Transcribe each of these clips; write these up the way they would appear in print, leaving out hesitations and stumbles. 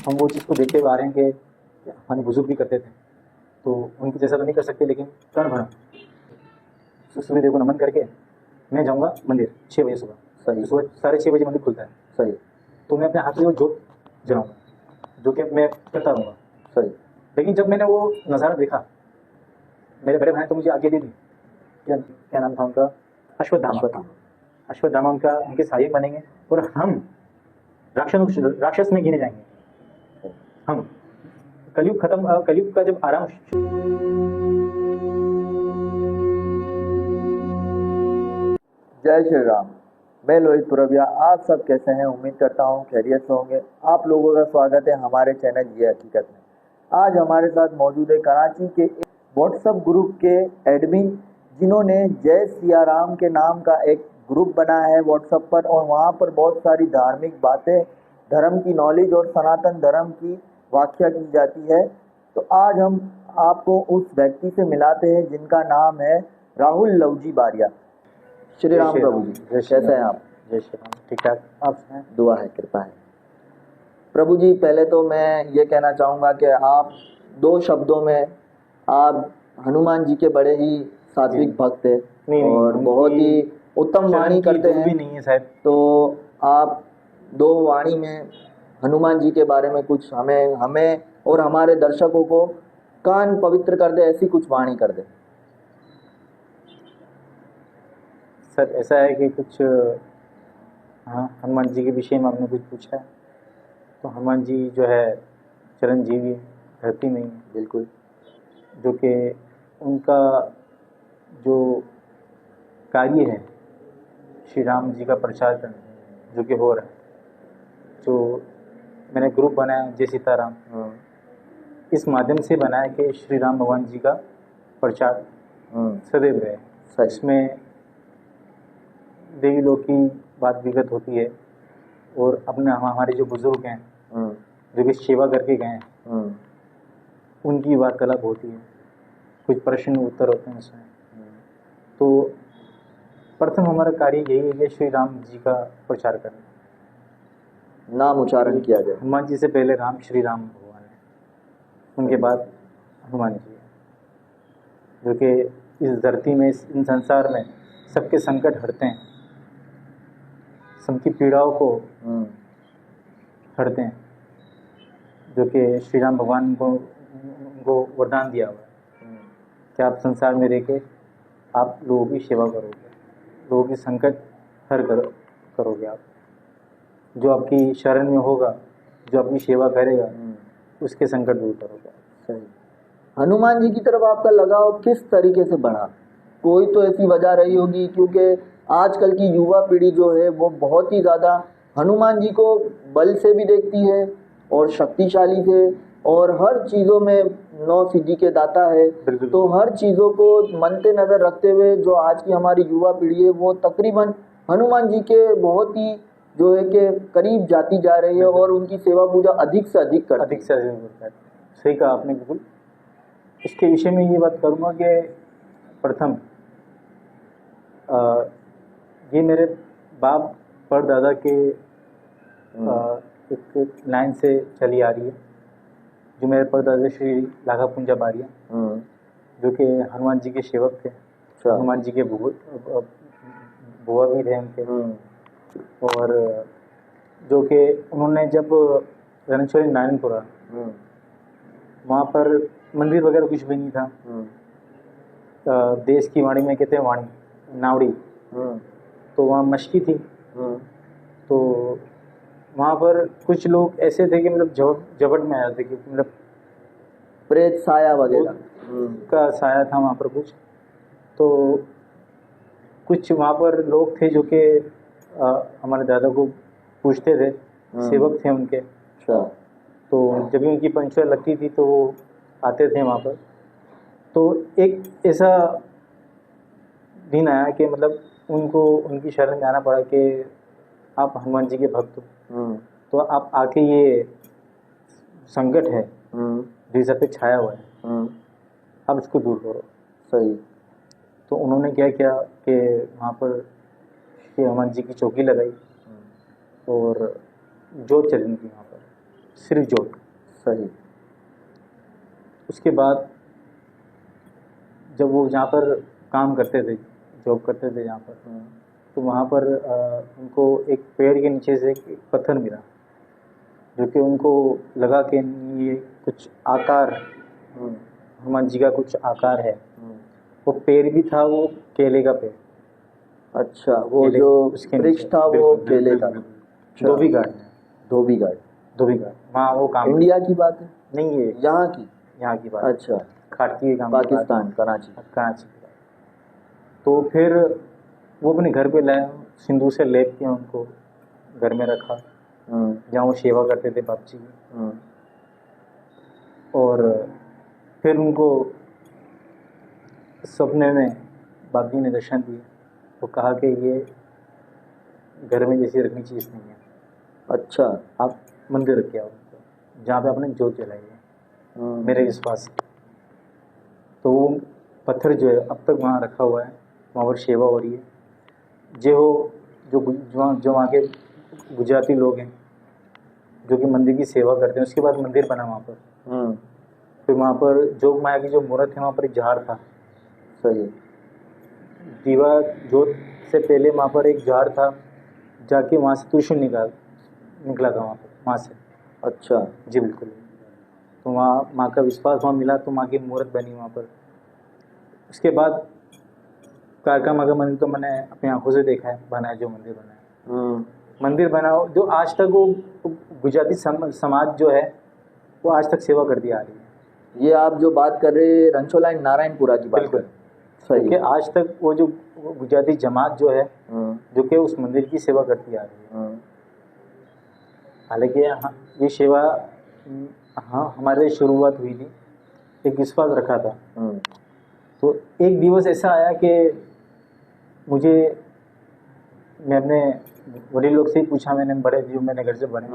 हम वो चीज़ को देखते हुए आ रहे हैं कि हमारे बुजुर्ग भी करते थे, तो उनकी जैसा तो नहीं कर सकते, लेकिन कर्ण भरा सूर्यदेव को नमन करके मैं जाऊँगा मंदिर 6 बजे सुबह। सही। सुबह 6:30 बजे मंदिर खुलता है। सही। तो मैं अपने हाथ से वो जोत जलाऊँगा, जो कि मैं करता रहूँगा। सही। लेकिन जब मैंने वो नज़ारा देखा, मेरे बड़े भाई तो मुझे आगे दे दी, क्या नाम था उनका, अश्वत्थामा उनका, उनके सहायक बनेंगे और हम राक्षस में गिने जाएंगे। हम कलयुग खत्म, कलयुग का जब आराम। जय श्री राम। मैं लोहित पुरबिया, आप सब कैसे हैं? उम्मीद करता हूं खैरियत से होंगे। आप लोगों का स्वागत है हमारे चैनल ये हकीकत में। आज हमारे साथ मौजूद है कराची के एक व्हाट्सएप ग्रुप के एडमिन, जिन्होंने जय सिया राम के नाम का एक ग्रुप बनाया है व्हाट्सएप पर, और वहां पर बहुत सारी धार्मिक बातें, धर्म की नॉलेज और सनातन धर्म की व्याख्या की जाती है। तो आज हम आपको उस व्यक्ति से मिलाते हैं जिनका नाम है राहुल लवजी बारिया। श्री राम प्रभु जी, कैसे हैं आप? जय श्री राम, ठीक ठाक। आप हैं? दुआ है, कृपा है। प्रभु जी, पहले तो मैं ये कहना चाहूँगा कि आप 2 शब्दों में, आप हनुमान जी के बड़े ही सात्विक भक्त हैं और बहुत ही उत्तम वाणी करते हैं। नहीं है साहब, तो आप 2 वाणी में हनुमान जी के बारे में कुछ हमें और हमारे दर्शकों को कान पवित्र कर दे, ऐसी कुछ वाणी कर दे। सर ऐसा है कि कुछ, हाँ, हनुमान जी के विषय में आपने कुछ पूछा है, तो हनुमान जी जो है चिरंजीवी धरती में ही, बिल्कुल, जो कि उनका जो कार्य है श्री राम जी का प्रचार करना, जो कि हो रहा है, जो मैंने ग्रुप बनाया जय सीताराम, इस माध्यम से बनाया कि श्री राम भगवान जी का प्रचार सदैव रहे। इसमें देवी लोग की बात विगत होती है, और अपने हमारे जो बुजुर्ग हैं जो कि सेवा करके गए हैं, उनकी वार्तालाप होती है, कुछ प्रश्न उत्तर होते हैं उसमें। तो प्रथम हमारा कार्य यही है कि श्री राम जी का प्रचार करना, नाम उच्चारण किया जाए। हनुमान जी से पहले राम, श्री राम भगवान है, उनके बाद हनुमान जी है, जो कि इस धरती में, इस संसार में सबके संकट हरते हैं, सबकी पीड़ाओं को हरते हैं, जो कि श्री राम भगवान को वरदान दिया हुआ है कि आप संसार में रह के आप लोगों की सेवा करोगे, लोगों की संकट हर करोगे आप। जो आपकी शरण में होगा, जो अपनी सेवा करेगा, उसके संकट दूर करोगे। सही। हनुमान जी की तरफ आपका लगाव किस तरीके से बढ़ा? कोई तो ऐसी वजह रही होगी, क्योंकि आजकल की युवा पीढ़ी जो है वो बहुत ही ज़्यादा हनुमान जी को बल से भी देखती है और शक्तिशाली से, और हर चीज़ों में 9 सिद्धि के दाता है। तो हर चीज़ों को मद्दे नज़र रखते हुए जो आज की हमारी युवा पीढ़ी है वो तकरीबन हनुमान जी के बहुत ही जो है कि करीब जाती जा रही है और उनकी सेवा पूजा अधिक से अधिक करती है। सही कहा आपने, बिल्कुल। इसके विषय में ये बात करूँगा कि प्रथम ये मेरे बाप परदादा के एक लाइन से चली आ रही है, जो मेरे परदादा श्री लागा पुंजा बारिया, जो कि हनुमान जी के सेवक थे, हनुमान जी के बुआ भी थे उनके, और जो कि उन्होंने जब रणेश्वरी नारायणपुरा, वहाँ पर मंदिर वगैरह कुछ भी नहीं था, देश की वाणी में कहते हैं वाणी, नावड़ी, तो वहाँ मशकी थी। तो वहाँ पर कुछ लोग ऐसे थे कि मतलब झपट में आए थे, कि मतलब प्रेत साया वगैरह का साया था वहाँ पर कुछ। तो कुछ वहाँ पर लोग थे जो कि हमारे दादा को पूछते थे, सेवक थे उनके। तो जब भी उनकी पंचुआ लगती थी तो वो आते थे वहाँ पर। तो एक ऐसा दिन आया कि मतलब उनको उनकी शरण में आना पड़ा कि आप हनुमान जी के भक्त हो, तो आप आके ये संकट है जो इस पे छाया हुआ है, आप इसको दूर करो। सही। तो उन्होंने क्या किया कि वहाँ पर श्री हनुमान जी की चौकी लगाई और जोत चली थी वहाँ पर, सिर्फ जोत। सही। उसके बाद जब वो जहाँ पर काम करते थे, जॉब करते थे जहाँ पर, तो वहाँ पर उनको एक पेड़ के नीचे से एक पत्थर मिला, जो कि उनको लगा कि ये कुछ आकार, हनुमान जी का कुछ आकार है। वो पेड़ भी था, वो केले का पेड़। अच्छा, वो केले जो उसके वृक्ष नीचे, था वो बिल्कुल, केले बिल्कुल, का। बिल्कुल। अच्छा। धोबी घाट में, धोबी घाट। धोबी घाट, वहाँ वो काम इंडिया की बात है? नहीं, ये यहाँ की? यहाँ की बात है। अच्छा। खाड़की के काम की बात है। पाकिस्तान, कराची। कराची की बात। तो फिर वो अपने घर पे लाए, सिंदूर से लेप के उनको घर में रखा, जहाँ वो सेवा करते थे बाप जी की। और फिर उनको सपने में बाप जी ने दर्शन दिए, तो कहा कि ये घर में जैसी रखनी चीज़ नहीं है। अच्छा। आप मंदिर रख के आओ, जहाँ पे आपने जोत जलाई है, मेरे विश्वास से। तो वो पत्थर जो है अब तक वहाँ रखा हुआ है, वहाँ पर सेवा हो रही है। जो वहाँ के गुजराती लोग हैं जो कि मंदिर की सेवा करते हैं, उसके बाद मंदिर बना वहाँ पर। फिर वहाँ पर जोग माया की जो मूर्त है, वहाँ पर एक झाड़ था। सही। दीवा जोत से पहले वहाँ पर एक झाड़ था, जाके वहाँ से त्रिशूल निकला था वहाँ से। अच्छा। जी बिल्कुल। तो वहाँ माँ का विश्वास वहाँ मिला, तो माँ की मूर्त बनी वहाँ पर। उसके बाद कालका माँ का मंदिर तो मैंने अपनी आंखों से देखा है, बना है जो मंदिर बना है। मंदिर बना हो जो आज तक वो गुजराती समाज जो है वो आज तक सेवा करती आ रही है। ये आप जो बात कर रहे हैं रणछोड़लाइन नारायणपुरा की बात कर बिल्कुल। रहे हैं। सही। क्योंकि आज तक वो जो गुजराती जमात जो है जो कि उस मंदिर की सेवा करती आ रही है। हालांकि ये सेवा हमारे शुरुआत हुई थी, एक विश्वास रखा था। तो एक दिवस ऐसा आया कि मैं अपने बड़े लोग से ही पूछा, मैंने बड़े जो मैंने घर से बने,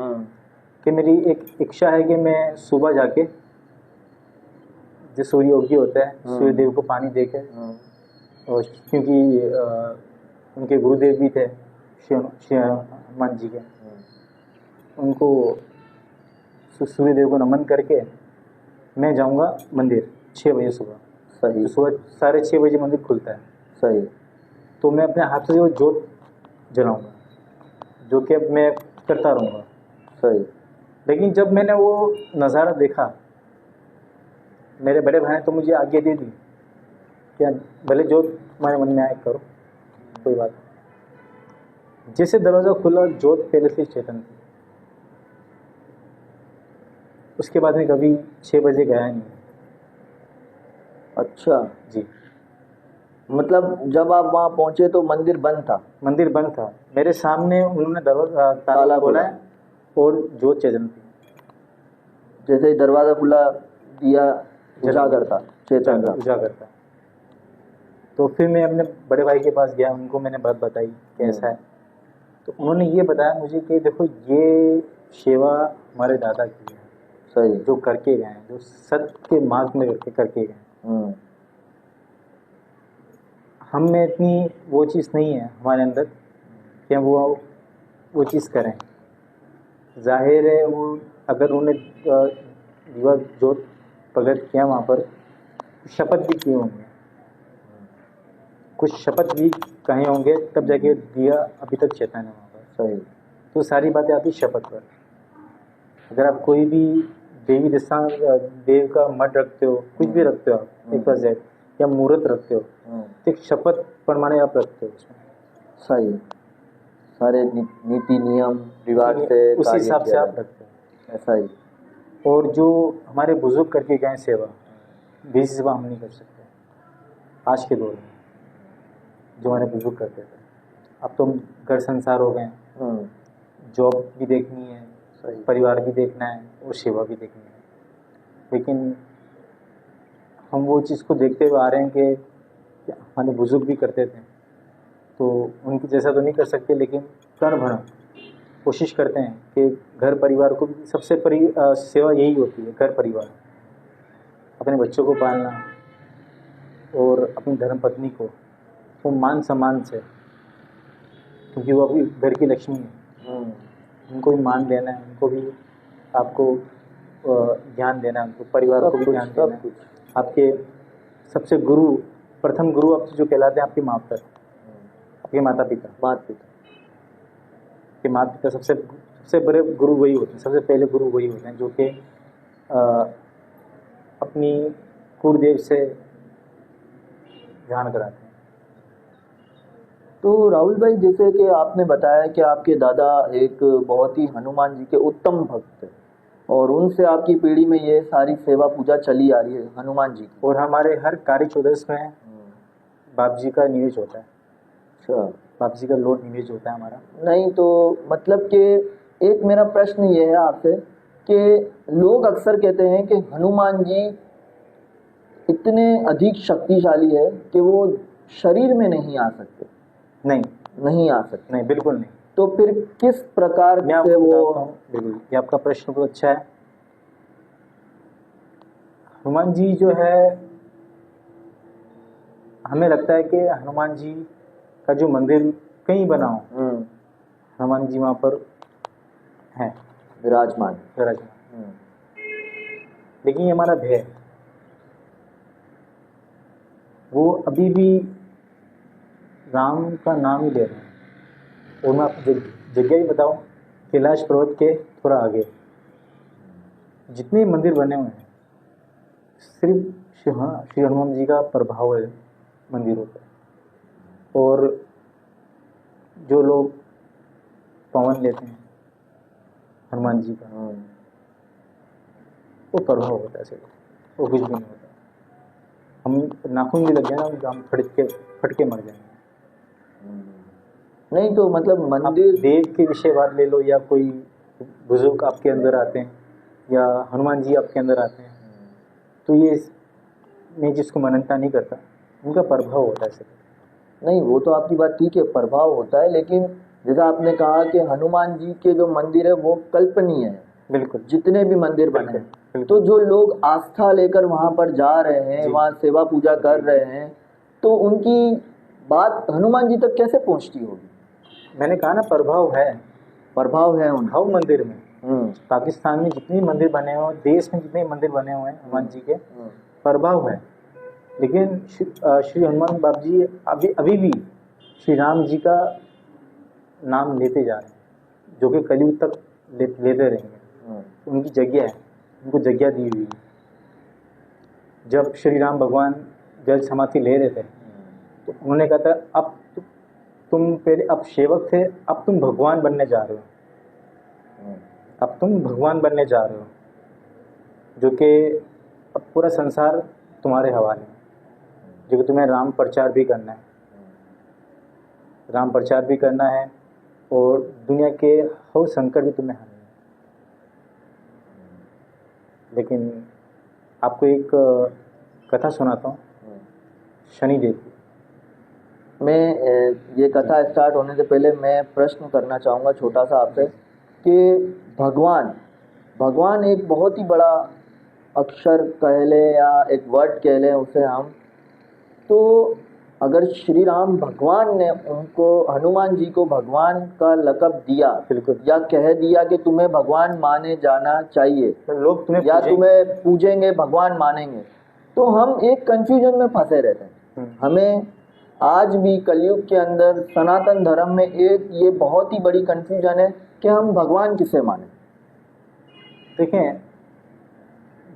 कि मेरी एक इच्छा है कि मैं सुबह जाके जो सूर्य उदय होता है, सूर्य देव को पानी देके, और क्योंकि उनके गुरुदेव भी थे हनुमान जी के, उनको सूर्य देव को नमन करके मैं जाऊंगा मंदिर 6 बजे सुबह। सही। तो सुबह 6:30 बजे मंदिर खुलता है। सही। तो मैं अपने हाथों से वो जोत जलाऊंगा, जो कि अब मैं करता रहूँगा। सही। लेकिन जब मैंने वो नज़ारा देखा, मेरे बड़े भाई ने तो मुझे आज्ञा दे दी क्या भले जो तुम्हारे मन में आए करो, कोई बात नहीं। जैसे दरवाज़ा खुला, जोत पहले से चेतन थी। उसके बाद में कभी 6 बजे गया नहीं। अच्छा जी। मतलब जब आप वहाँ पहुँचे तो मंदिर बंद था? मंदिर बंद था, मेरे सामने उन्होंने दरवाजा ताला खोला है और जोत चेतन थी। जैसे ही दरवाज़ा खुला, दिया उजागर था, चेतन था। उजागर था। तो फिर मैं अपने बड़े भाई के पास गया, उनको मैंने बात बताई कैसा है। तो उन्होंने ये बताया मुझे कि देखो ये सेवा हमारे दादा की है। सही। जो करके गए हैं, जो सत्य के मार्ग में करके गए। हम में इतनी वो चीज़ नहीं है हमारे अंदर कि हम वो चीज़ करें। जाहिर है वो अगर उन्हें दिवा जोत प्रगट किया वहाँ पर, शपथ भी किए होंगे, कुछ शपथ भी कहे होंगे, तब जाके दिया अभी तक चेतन है वहाँ पर। सही। तो सारी बातें आती शपथ पर। अगर आप कोई भी देवी देव का मठ रखते हो, कुछ भी रखते हो आप, एक बार या मूर्त रखते हो, तो एक शपथ प्रमाणे आप रखते हो उसमें। सही। सारे नीति नियम रिवाज से उसी हिसाब से आप रखते हो। ऐसा ही। और जो हमारे बुजुर्ग करके गए सेवा, वैसी सेवा हम नहीं कर सकते आज के दौर में, जो हमारे बुजुर्ग करते थे। अब तो घर संसार हो गए, जॉब भी देखनी है, परिवार भी देखना है और सेवा भी देखनी है। लेकिन हम वो चीज़ को देखते हुए आ रहे हैं कि हमारे बुजुर्ग भी करते थे, तो उनकी जैसा तो नहीं कर सकते, लेकिन कण भर कोशिश करते हैं कि घर परिवार को भी सबसे सेवा यही होती है। घर परिवार, अपने बच्चों को पालना और अपनी धर्मपत्नी को वो मान सम्मान से, क्योंकि वो अभी घर की लक्ष्मी है, उनको भी मान देना है, उनको भी आपको ज्ञान देना है, उनको परिवार को भी ज्ञान देना है। आपके सबसे गुरु, प्रथम गुरु आपसे जो कहलाते हैं आपके माता, आपके माता पिता। के माता पिता सबसे बड़े गुरु वही होते हैं, सबसे पहले गुरु वही होते हैं जो कि अपनी कुलदेव से ध्यान कराते हैं। तो राहुल भाई, जैसे कि आपने बताया कि आपके दादा एक बहुत ही हनुमान जी के उत्तम भक्त थे और उनसे आपकी पीढ़ी में ये सारी सेवा पूजा चली आ रही है हनुमान जी की। और हमारे हर कार्य चौदस में बाप जी का निवेश होता है। अच्छा, बाप जी का लोड निवेश होता है हमारा। नहीं तो मतलब कि एक मेरा प्रश्न ये है आपसे कि लोग अक्सर कहते हैं कि हनुमान जी इतने अधिक शक्तिशाली है कि वो शरीर में नहीं आ सकते। नहीं आ सकते। नहीं, बिल्कुल नहीं। तो फिर किस प्रकार से वो? बिल्कुल, ये आपका प्रश्न बहुत अच्छा है। हनुमान जी जो है, हमें लगता है कि हनुमान जी का जो मंदिर कहीं बना हो, हनुमान जी वहाँ पर हैं, विराजमान। लेकिन ये हमारा भय है, वो अभी भी राम का नाम ही ले रहे हैं। और मैं आपको जगह ही बताऊँ, कैलाश पर्वत के थोड़ा आगे जितने मंदिर बने हुए हैं, सिर्फ श्री हनुमान जी का प्रभाव है मंदिरों पर। और जो लोग पवन लेते हैं हनुमान जी का, वो प्रभाव होता है सिर्फ, वो कुछ भी नहीं होता। हम नाखून भी लग जाए ना, हम फट के मर जाएंगे। नहीं तो मतलब मंदिर, देव के विषय बात ले लो, या कोई बुजुर्ग आपके अंदर आते हैं, या हनुमान जी आपके अंदर आते हैं, तो ये मैं जिसको मान्यता नहीं करता, उनका प्रभाव होता है सिर्फ। नहीं, वो तो आपकी बात ठीक है, प्रभाव होता है, लेकिन जैसा आपने कहा कि हनुमान जी के जो मंदिर है वो कल्पनीय है। बिल्कुल, जितने भी मंदिर बने हैं, तो जो लोग आस्था लेकर वहां पर जा रहे हैं, वहां सेवा पूजा कर रहे हैं, तो उनकी बात हनुमान जी तक कैसे पहुंचती होगी? मैंने कहा ना, प्रभाव है उनका हर मंदिर में। पाकिस्तान में जितने मंदिर बने हुए, देश में जितने मंदिर बने हुए हैं हनुमान जी के, प्रभाव है। लेकिन श्री हनुमान बाबू जी अभी भी श्री राम जी का नाम लेते जा रहे हैं, जो कि कलयुग तक लेते रहेंगे। उनकी जगह है, उनको जगह दी हुई है। जब श्री राम भगवान जल समाधि ले रहे थे, तो उन्होंने कहा था, अब तुम पहले अब सेवक थे, अब तुम भगवान बनने जा रहे हो। अब तुम भगवान बनने जा रहे हो, जो कि अब पूरा संसार तुम्हारे हवाले है, जो कि तुम्हें राम प्रचार भी करना है। राम प्रचार भी करना है और दुनिया के हर संकट भी तुम्हें हराना है। लेकिन आपको एक कथा सुनाता हूँ, शनिदेव की। मैं ये कथा स्टार्ट होने से पहले मैं प्रश्न करना चाहूँगा छोटा सा आपसे कि भगवान एक बहुत ही बड़ा अक्षर कह लें या एक वर्ड कह लें उसे हम, तो अगर श्री राम भगवान ने उनको, हनुमान जी को भगवान का लक़ब दिया, या कह दिया कि तुम्हें भगवान माने जाना चाहिए, लोग तुम्हें पूजेंगे, भगवान मानेंगे, तो हम एक कंफ्यूजन में फंसे रहते हैं। हमें आज भी कलयुग के अंदर सनातन धर्म में एक ये बहुत ही बड़ी कंफ्यूजन है कि हम भगवान किसे माने। देखें,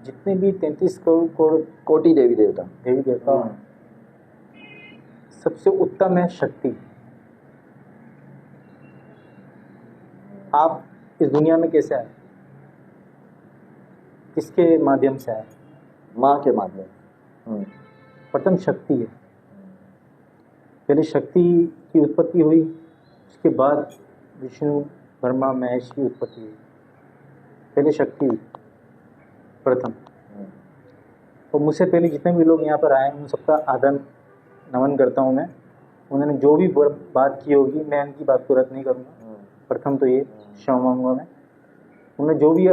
जितने भी 33 करोड़ कोटि देवी देवता सबसे उत्तम है शक्ति। आप इस दुनिया में कैसे आए? किसके माध्यम से आए? माँ के माध्यम। प्रथम शक्ति है। पहले शक्ति की उत्पत्ति हुई, उसके बाद विष्णु ब्रह्मा महेश की उत्पत्ति हुई। पहले शक्ति हुई प्रथम। और मुझसे पहले जितने भी लोग यहाँ पर आए, उन सबका आदर नमन करता हूँ मैं। उन्होंने जो भी बात की होगी, मैं उनकी बात को रद्द नहीं करूँगा। प्रथम तो ये क्षमा मांगूंगा मैं। उन्होंने जो भी,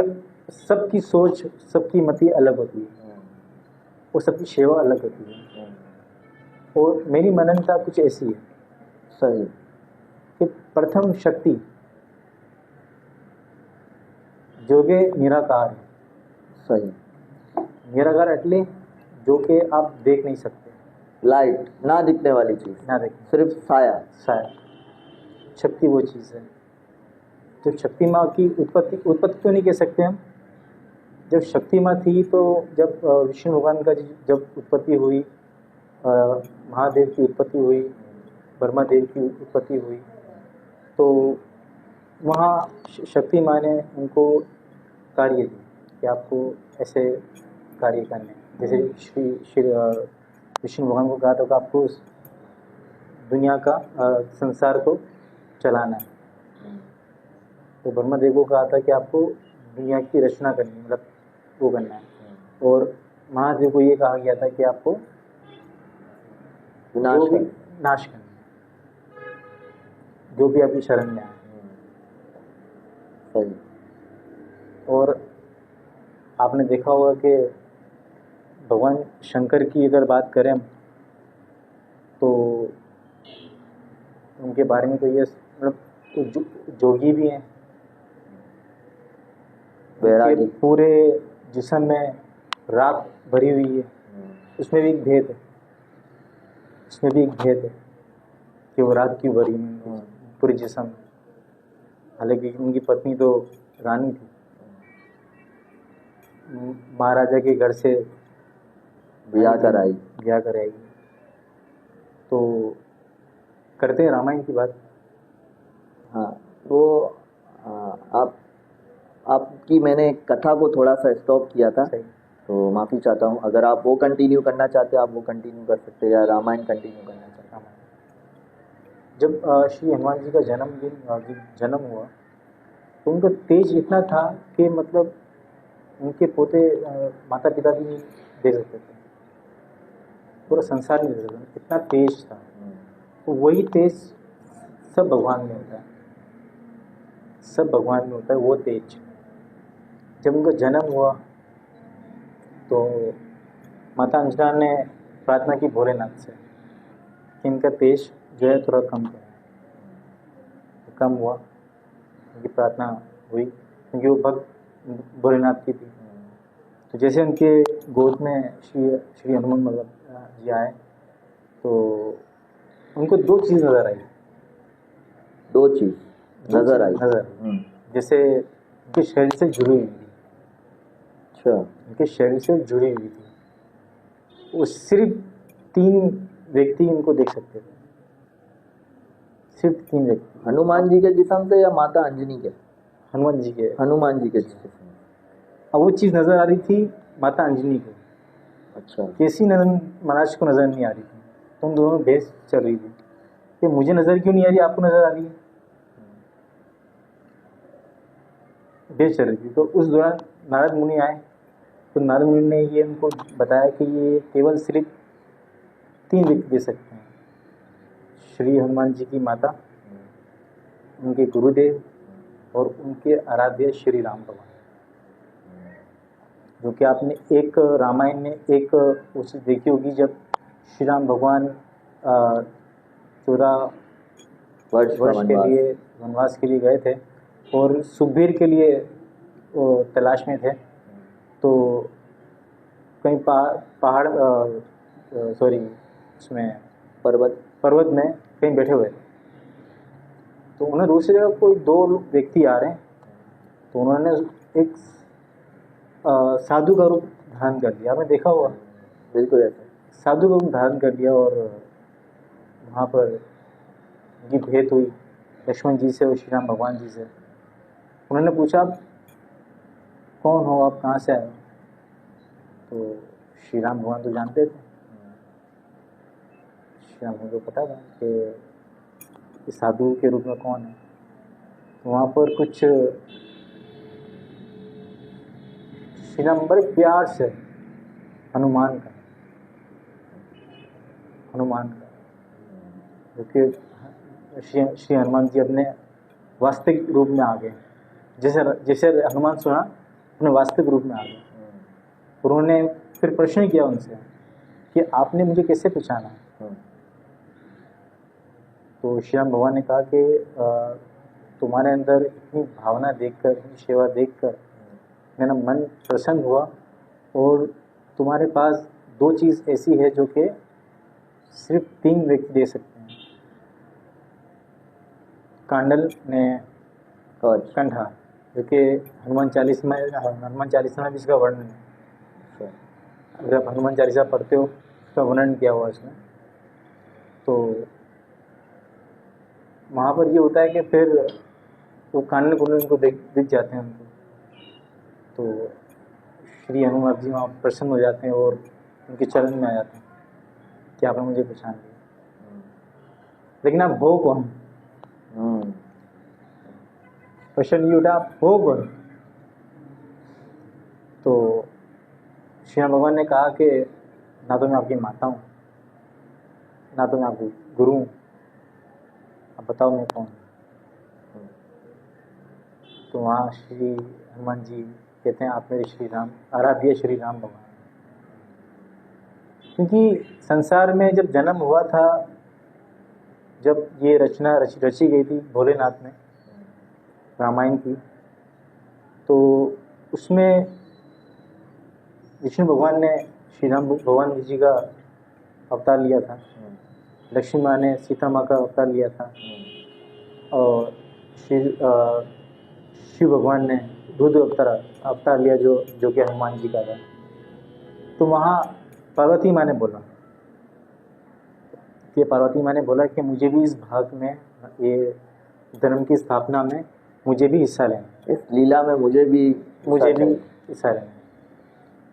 सबकी सोच, सबकी मति अलग होती है और सबकी सेवा अलग होती है। और मेरी मान्यता कुछ ऐसी है, सही, कि प्रथम शक्ति जो कि निराकार है। सही। निराकार એટલે जो कि आप देख नहीं सकते, लाइट, ना दिखने वाली चीज, ना देखने, सिर्फ साया। साया। शक्ति वो चीज़ है जब शक्ति माँ की उत्पत्ति तो नहीं कह सकते हम। जब शक्ति माँ थी तो जब विष्णु भगवान का जब उत्पत्ति हुई, महादेव की उत्पत्ति हुई, ब्रह्मा देव की उत्पत्ति हुई, तो वहाँ शक्ति माँ ने उनको कार्य दी कि आपको ऐसे कार्य करने हैं। जैसे श्री विष्णु भगवान को कहा था कि आपको उस दुनिया का संसार को चलाना है। तो ब्रह्मा देव को कहा था कि आपको दुनिया की रचना करनी है, मतलब वो करना है। और महादेव को ये कहा गया था कि आपको नाश करना है, जो भी आपकी शरण में आए। सही। और आपने देखा होगा कि भगवान शंकर की अगर बात करें हम, तो उनके बारे में तो ये मतलब जोगी भी हैं, उनके पूरे जिस्म में राख भरी हुई है। उसमें भी एक भेद है, कि वो राख क्यों भरी है पूरे जिस्म में। हालांकि उनकी पत्नी तो रानी थी, महाराजा के घर से ब्याह कराई। तो करते हैं रामायण की बात। हाँ, तो आपकी मैंने कथा को थोड़ा सा स्टॉप किया था, तो माफ़ी चाहता हूँ। अगर आप वो कंटिन्यू करना चाहते हैं आप वो कंटिन्यू कर सकते हैं, या रामायण कंटिन्यू करना चाहते हैं। जब श्री हनुमान जी का जन्म हुआ तो उनका तेज इतना था कि मतलब उनके पोते माता पिता भी नहीं दे सकते थे, पूरा संसार नहीं दे सकते, इतना तेज था। तो वही तेज सब भगवान में होता है, वो तेज। जब उनका जन्म हुआ तो माता अंजना ने प्रार्थना की भोलेनाथ से कि इनका तेज जो है थोड़ा कम करें। कम हुआ, उनकी प्रार्थना हुई, क्योंकि वो भक्त भोलेनाथ की थी। तो जैसे उनके गोद में श्री हनुमान जी आए तो उनको दो चीज़ नज़र आई। जैसे उनके शरीर से जुड़ी हुई थी। अच्छा। उनके शरीर से जुड़ी हुई थी। वो सिर्फ 3 व्यक्ति उनको देख सकते थे, सिर्फ 3 व्यक्ति। हनुमान जी के जिस्म से या माता अंजनी के? हनुमान जी के जिस्म। अब वो चीज़ नज़र आ रही थी माता अंजनी को। अच्छा। कैसी महाराज को नज़र नहीं आ रही थी, तो उन दोनों में बहस चल रही थी कि मुझे नज़र क्यों नहीं आ रही, आपको नज़र आ रही है। बहस चल रही थी। तो उस दौरान नारद मुनि आए, तो नारद मुनि ने ये उनको बताया कि ये केवल सिर्फ 3 व्यक्ति दे सकते हैं, श्री हनुमान जी की माता, उनके गुरुदेव और उनके आराध्य श्री राम भगवान। जो कि आपने एक रामायण में एक उसे देखी होगी, जब श्री राम भगवान 14 वर्ष के लिए वनवास के लिए गए थे और सुखबीर के लिए तलाश में थे। तो कहीं पहाड़ उसमें पर्वत में कहीं बैठे हुए थे। तो उन्हें दूसरी जगह कोई 2 व्यक्ति आ रहे हैं, तो उन्होंने एक साधु का रूप धारण कर लिया। आपने देखा होगा। बिल्कुल ऐसा साधु का रूप धारण कर लिया और वहाँ पर उनकी भेंट हुई लक्ष्मण जी से और श्री राम भगवान जी से। उन्होंने पूछा, आप कौन हो, आप कहाँ से आए? तो श्री राम भगवान तो जानते थे, श्री राम को पता था कि साधु के रूप में कौन है। वहाँ पर कुछ श्री राम बड़े प्यार से हनुमान का क्योंकि श्री हनुमान जी अपने वास्तविक रूप में आ गए। जैसे हनुमान सुना अपने वास्तविक रूप में आ गए। उन्होंने फिर प्रश्न किया उनसे कि आपने मुझे कैसे पहचाना? तो श्री राम भगवान ने कहा कि तुम्हारे अंदर इतनी भावना देखकर, इतनी सेवा देखकर मेरा मन प्रसन्न हुआ और तुम्हारे पास 2 चीज़ ऐसी है जो कि सिर्फ 3 व्यक्ति दे सकते हैं, कांडल ने कंठा, जो कि हनुमान चालीसा में भी इसका वर्णन है। अगर आप हनुमान चालीसा पढ़ते हो उसका वर्णन किया हुआ इसमें, तो वहाँ पर ये होता है कि फिर वो कांडल कुंडल उनको दिख जाते हैं उनको, तो श्री हनुमान जी वहाँ प्रसन्न हो जाते हैं और उनके चरण में आ जाते हैं कि आपने मुझे पहचान लिया, लेकिन आप हो कौन? क्वेश्चन ये उठा, आप हो कौन? तो श्री भगवान ने कहा कि ना तो मैं आपकी माता हूँ, ना तो मैं आपकी गुरु हूँ, अब बताओ मैं कौन? तो वहाँ श्री हनुमान जी कहते हैं आप मेरे श्री राम, आराध्य श्री राम भगवान। क्योंकि संसार में जब जन्म हुआ था, जब ये रचना रची गई थी भोलेनाथ ने रामायण की, तो उसमें विष्णु भगवान ने श्री राम भगवान जी का अवतार लिया था, लक्ष्मी माँ ने सीता माँ का अवतार लिया था, और शिव भगवान ने बुद्ध अवतार लिया जो कि हनुमान जी का था। तो वहाँ पार्वती माँ ने बोला कि मुझे भी इस भाग में, ये धर्म की स्थापना में मुझे भी हिस्सा लेना, इस लीला में मुझे भी हिस्सा लेना,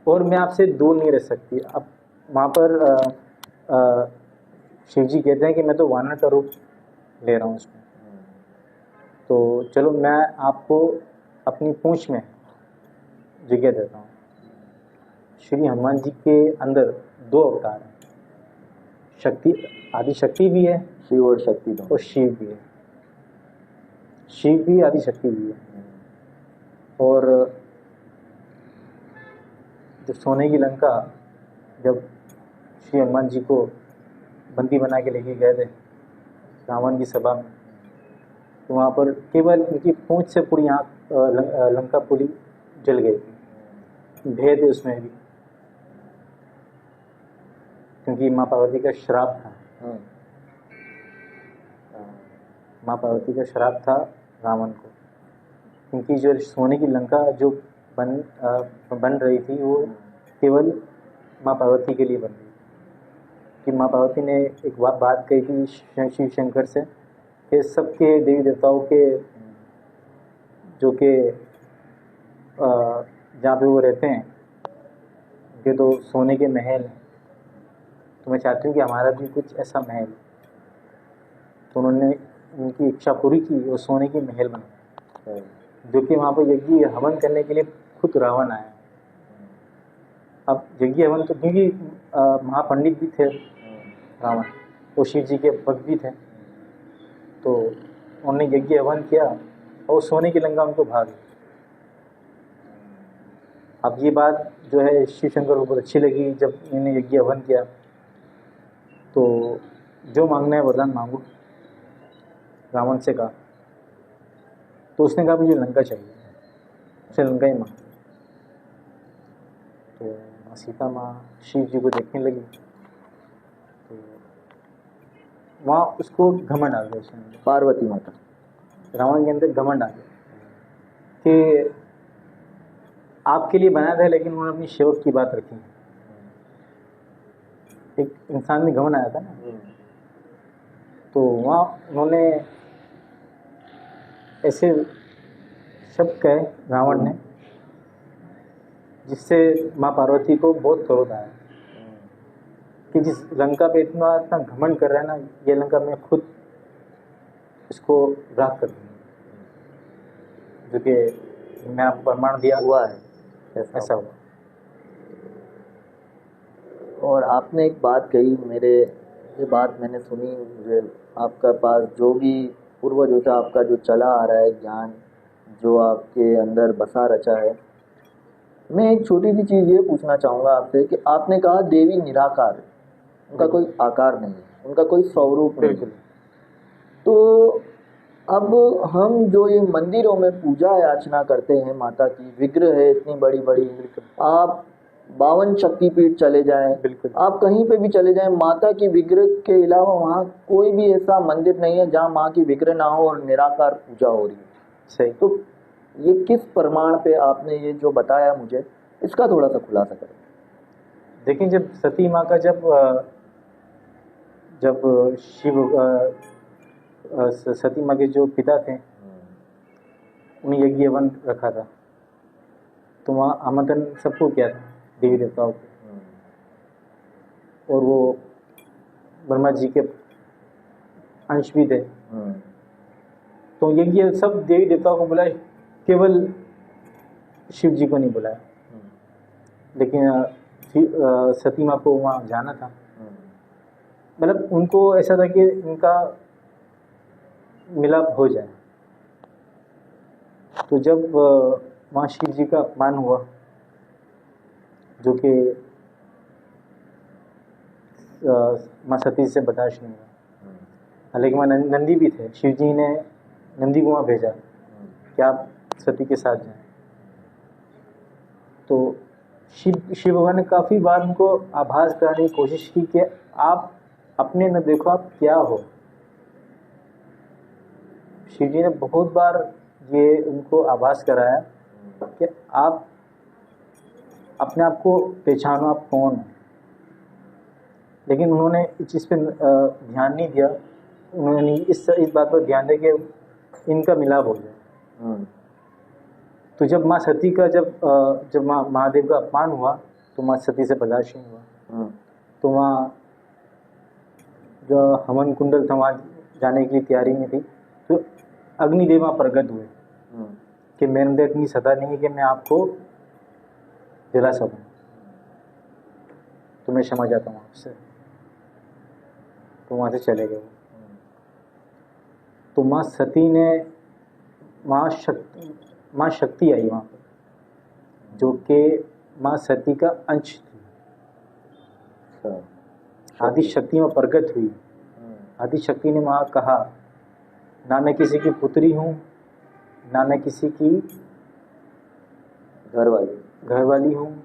और मैं आपसे दूर नहीं रह सकती। अब वहाँ पर शिव जी कहते हैं कि मैं तो वानर का रूप ले रहा हूँ उसमें, तो चलो मैं आपको अपनी पूंछ में जगह देता हूँ। श्री हनुमान जी के अंदर 2 अवतार हैं, शक्ति, आदि शक्ति भी है, शिव और शक्ति दोनों, और शिव भी है, शिव भी आदि शक्ति भी है। और जब सोने की लंका, जब श्री हनुमान जी को बंदी बना के लेके गए थे रावण की सभा में, तो वहाँ पर केवल उनकी पूंछ से पूरी लंका पूरी जल गई थी, भेद है उसमें भी, क्योंकि माँ पार्वती का श्राप था। माँ पार्वती का श्राप था रावण को, क्योंकि जो सोने की लंका जो बन रही थी वो केवल माँ पार्वती के लिए बन रही थी। कि माँ पार्वती ने एक बात कही थी शिव शंकर से कि सबके देवी देवताओं के जो कि जहाँ पे वो रहते हैं उनके तो सोने के महल हैं, तो मैं चाहती हूँ कि हमारा भी कुछ ऐसा महल। तो उन्होंने उनकी इच्छा पूरी की और सोने की महल बनाया, जो कि वहाँ पर यज्ञ हवन करने के लिए खुद रावण आया। अब यज्ञ हवन तो क्योंकि महापंडित भी थे रावण, वो शिव जी के भक्त भी थे, तो उन्होंने यज्ञ हवन किया और सोने की लंका उनको भाग। अब ये बात जो है शिव शंकर को बहुत अच्छी लगी। जब इन्होंने यज्ञ हवन किया तो जो मांगना है वरदान मांगो, रावण से कहा। तो उसने कहा मुझे लंका चाहिए, उसे लंका ही मांग। तो माँ सीता माँ शिव जी को देखने लगी, तो वहाँ उसको घमंड आ गया, उसने पार्वती माता रावण के अंदर घमंड आ गया कि आपके लिए बनाया था, लेकिन उन्होंने अपनी सेवक की बात रखी। एक इंसान में घमंड आया था ना, तो वहाँ उन्होंने ऐसे शब्द कहे रावण ने, जिससे माँ पार्वती को बहुत क्रोध आया कि जिस लंका पे इतना घमंड कर रहा है ना, ये लंका मैं खुद इसको राख कर दूँगी, जो कि मैं आपको प्रमाण दिया हुआ है, ऐसा हुआ। और आपने एक बात कही, ये बात मैंने सुनी, मुझे आपका पास जो भी पूर्वजों से आपका जो चला आ रहा है ज्ञान, जो आपके अंदर बसा रचा है, मैं एक छोटी सी चीज़ ये पूछना चाहूँगा आपसे कि आपने कहा देवी निराकार है, उनका कोई आकार नहीं है, उनका कोई स्वरूप नहीं है। तो अब हम जो ये मंदिरों में पूजा याचना करते हैं, माता की विग्रह है इतनी बड़ी बड़ी, आप 52 शक्तिपीठ चले जाएं, बिल्कुल। आप कहीं पे भी चले जाएं, माता की विग्रह के अलावा वहाँ कोई भी ऐसा मंदिर नहीं है जहाँ माँ की विग्रह ना हो और निराकार पूजा हो रही है। सही। तो ये किस प्रमाण पे आपने ये जो बताया मुझे, इसका थोड़ा सा खुलासा करें। देखिए, जब सती माँ का जब शिव सती माँ के जो पिता थे उन्हें यज्ञ वन रखा था, तो वहाँ आमंत्रण सबको किया था, देवी देवताओं को, और वो ब्रह्मा जी के अंश भी थे। तो यज्ञ सब देवी देवताओं को बुलाए, केवल शिव जी को नहीं बुलाया। लेकिन सती माँ को वहाँ जाना था, मतलब उनको ऐसा था कि उनका मिलाप हो जाए। तो जब वहाँ शिव जी का अपमान हुआ, जो कि माँ सती से बर्दाश्त नहीं हुआ, हालांकि वहाँ नंदी भी थे, शिव जी ने नंदी को वहाँ भेजा कि आप सती के साथ जाएं। तो शिव भगवान ने काफ़ी बार उनको आभास कराने की कोशिश की कि आप अपने न देखो आप क्या हो। शिव जी ने बहुत बार ये उनको आभास कराया कि आप अपने आप को पहचानो, आप कौन हो। लेकिन उन्होंने इस चीज़ पे ध्यान नहीं दिया, उन्होंने इस बात पर ध्यान दिया कि इनका मिलाप हो जाए। तो जब माँ सती का जब महादेव का अपमान हुआ तो माँ सती से बर्दाश्त नहीं हुआ। तो वहाँ जो हवन कुंडल था वहाँ जाने के लिए तैयारी में थी, तो अग्निदेव वहाँ प्रकट हुए कि मेरे अंदर इतनी सदा नहीं है कि मैं आपको जला सकूं, तो मैं क्षमा चाहता हूँ आपसे। तो वहाँ से चले गए। तो माँ सती ने माँ शक्ति आई वहाँ पर, जो कि माँ सती का अंश थी। आदि शक्ति में प्रकट हुई। आदि शक्ति ने वहाँ कहा, ना मैं किसी की पुत्री हूँ, ना मैं किसी की घरवाली हूँ,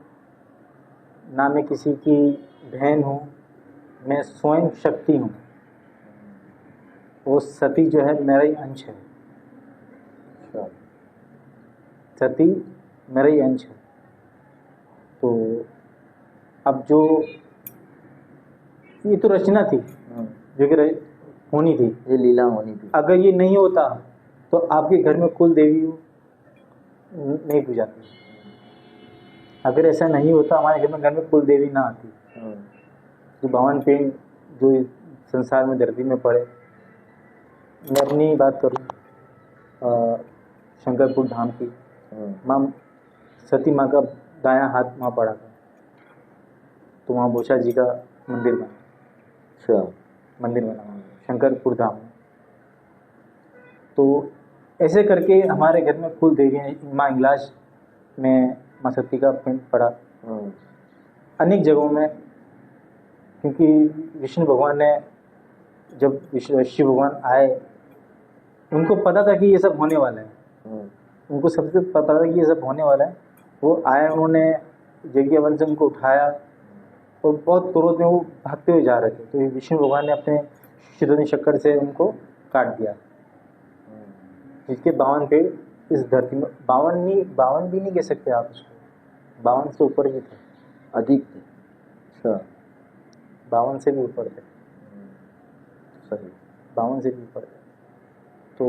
ना मैं किसी की बहन हूँ, मैं स्वयं शक्ति हूँ। वो सती जो है मेरा ही अंश है। सती मेरा ही अंश है। तो अब जो ये तो रचना थी, जो कि होनी थी, ये लीला होनी थी। अगर ये नहीं होता तो आपके घर में कुल देवी नहीं पूजाती। अगर ऐसा नहीं होता, हमारे घर में कुल देवी ना आती। जो 52 पेड़ जो इस संसार में धरती में पड़े, मैं अपनी बात करूँ शंकरपुर धाम की, माँ सती माँ का दायां हाथ वहाँ पड़ा था, तो वहाँ बोचा जी का मंदिर बना। मंदिर बना शंकरपुर धाम में। तो ऐसे करके हमारे घर में कुल देवियाँ, माँ इंगलाज में माँ सती का पिंड पड़ा, अनेक जगहों में। क्योंकि विष्णु भगवान ने जब शिव भगवान आए, उनको पता था कि ये सब होने वाला है। उनको सबसे पता था कि ये सब होने वाला है। वो आए, उन्होंने यज्ञवंश से उनको उठाया और बहुत क्रोध में वो भागते हुए जा रहे थे। तो विष्णु भगवान ने अपने शिरोनी चक्कर से उनको काट दिया, जिसके 52 पेड़ इस धरती में, 52 भी नहीं कह सकते आप उसको, 52 से ऊपर भी थे, अधिक थे। अच्छा, 52 से भी ऊपर थे। सही, 52 से भी ऊपर थे। तो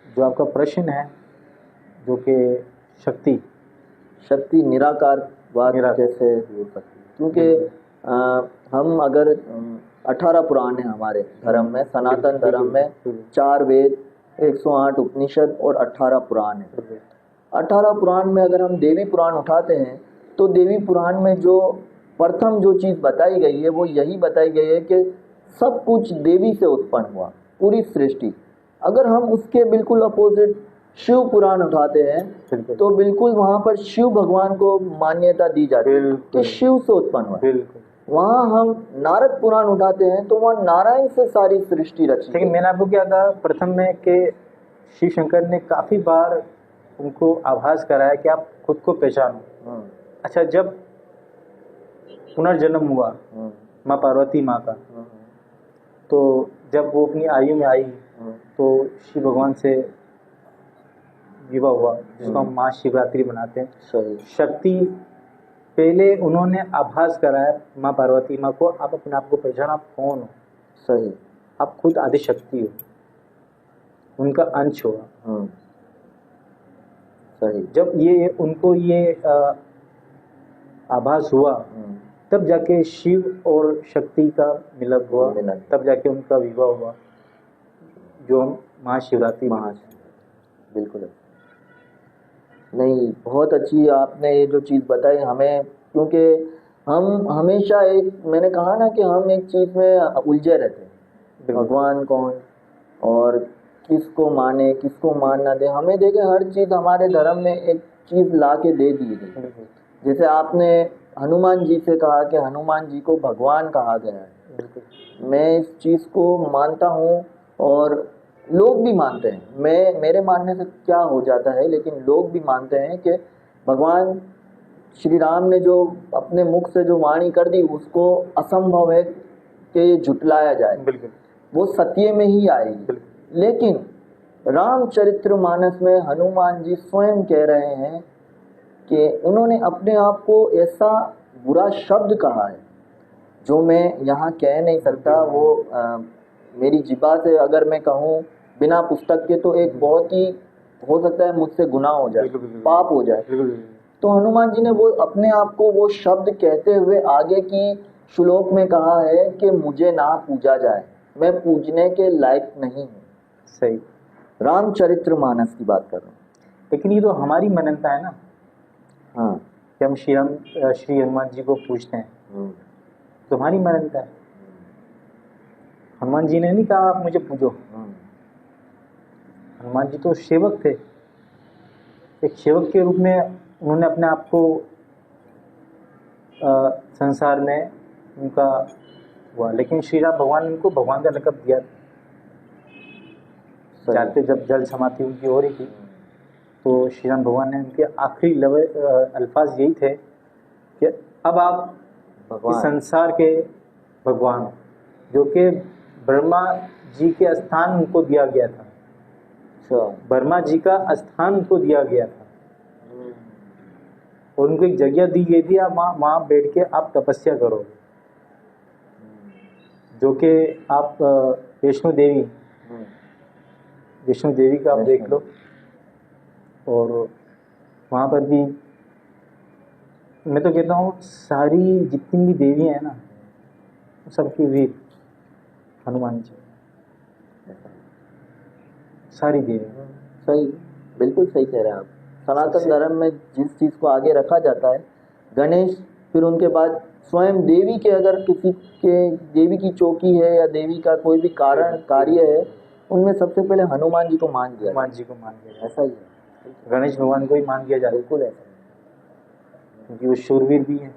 जो आपका प्रश्न है, जो कि शक्ति निराकार बात जैसे हो सकती, क्योंकि हम अगर 18 पुराण है हमारे धर्म में, सनातन धर्म में 4 वेद, 108 उपनिषद और 18 पुराण है। 18 पुराण में अगर हम देवी पुराण उठाते हैं तो देवी पुराण में जो प्रथम जो चीज़ बताई गई है वो यही बताई गई है कि सब कुछ देवी से उत्पन्न हुआ, पूरी सृष्टि। अगर हम उसके बिल्कुल अपोजिट शिव पुराण उठाते हैं तो बिल्कुल वहाँ पर शिव भगवान को मान्यता दी जाती है कि शिव से उत्पन्न हुआ। वहाँ हम नारद पुराण उठाते हैं तो वहाँ नारायण से सारी सृष्टि रची। लेकिन मैंने आपको क्या कहा प्रथम में कि शिव शंकर ने काफ़ी बार उनको आभास कराया कि आप खुद को पहचानो। अच्छा, जब पुनर्जन्म हुआ माँ पार्वती माँ का, तो जब वो अपनी आयु में आई तो शिव भगवान से विवाह हुआ, जिसको हम महाशिवरात्रि मनाते हैं। सही। शक्ति पहले उन्होंने आभास कराया माँ पार्वती माँ को, आप अपने आप को पहचाना, आप कौन हो। सही। आप खुद आदि शक्ति हो, उनका अंश हो। सही। जब ये उनको ये आभास हुआ, तब जाके शिव और शक्ति का मिलन हुआ, तब जाके उनका विवाह हुआ, जो हम महाशिवरात्रि। बिल्कुल नहीं, बहुत अच्छी आपने ये जो चीज़ बताई हमें, क्योंकि हम हमेशा एक, मैंने कहा ना कि हम एक चीज़ में उलझे रहते हैं, भगवान कौन और किसको माने किसको मान ना दे। हमें देखे हर चीज़ हमारे धर्म में एक चीज़ ला के दे दी गई। जैसे आपने हनुमान जी से कहा कि हनुमान जी को भगवान कहा गया है, मैं इस चीज़ को मानता हूँ और लोग भी मानते हैं। मेरे मानने से क्या हो जाता है, लेकिन लोग भी मानते हैं कि भगवान श्री राम ने जो अपने मुख से जो वाणी कर दी, उसको असंभव है कि ये झुटलाया जाए। बिल्कुल। वो सत्य में ही आएगी। लेकिन रामचरितमानस में हनुमान जी स्वयं कह रहे हैं कि उन्होंने अपने आप को ऐसा बुरा शब्द कहा है जो मैं यहाँ कह नहीं सकता। वो मेरी जिबा से अगर मैं कहूँ बिना पुस्तक के तो एक बहुत ही हो सकता है मुझसे गुनाह हो जाए, पाप हो जाए। तो हनुमान जी ने वो अपने आप को वो शब्द कहते हुए आगे की श्लोक में कहा है कि मुझे ना पूजा जाए, मैं पूजने के लायक नहीं हूँ। सही। रामचरितमानस की बात कर रहा हूँ। लेकिन ये तो हमारी मान्यता है ना। हाँ, कि हम श्री हनुमान जी को पूछते हैं, तुम्हारी मान्यता है। हनुमान जी ने नहीं कहा आप मुझे पूजो। हनुमान जी तो सेवक थे, एक सेवक के रूप में उन्होंने अपने आप को संसार में उनका हुआ। लेकिन श्री राम भगवान ने उनको भगवान का लक़ब दिया। जाते जब जल समाधि उनकी हो रही थी तो श्री राम भगवान ने उनके आखिरी अल्फाज यही थे कि अब आप इस संसार के भगवान, जो कि ब्रह्मा जी के स्थान उनको दिया गया था। ब्रह्मा जी का स्थान उनको दिया गया था और उनको एक जगह दी गई थी, आप वहाँ बैठ के आप तपस्या करो। जो कि आप वैष्णो देवी का आप देख लो, और वहाँ पर भी मैं तो कहता हूँ सारी जितनी भी देवी हैं ना, सबकी वीर हनुमान जी, सारी देवी। सही, बिल्कुल सही कह रहे हैं आप। सनातन धर्म में जिस चीज़ को आगे रखा जाता है, गणेश, फिर उनके बाद स्वयं देवी के, अगर किसी के देवी की चौकी है या देवी का कोई भी कार्य है, उनमें सबसे पहले हनुमान जी को मान दिया। हनुमान जी को मान दिया, ऐसा ही है। गणेश भगवान को ही मान दिया जाता है। बिल्कुल ऐसा, क्योंकि वो शूरवीर भी है।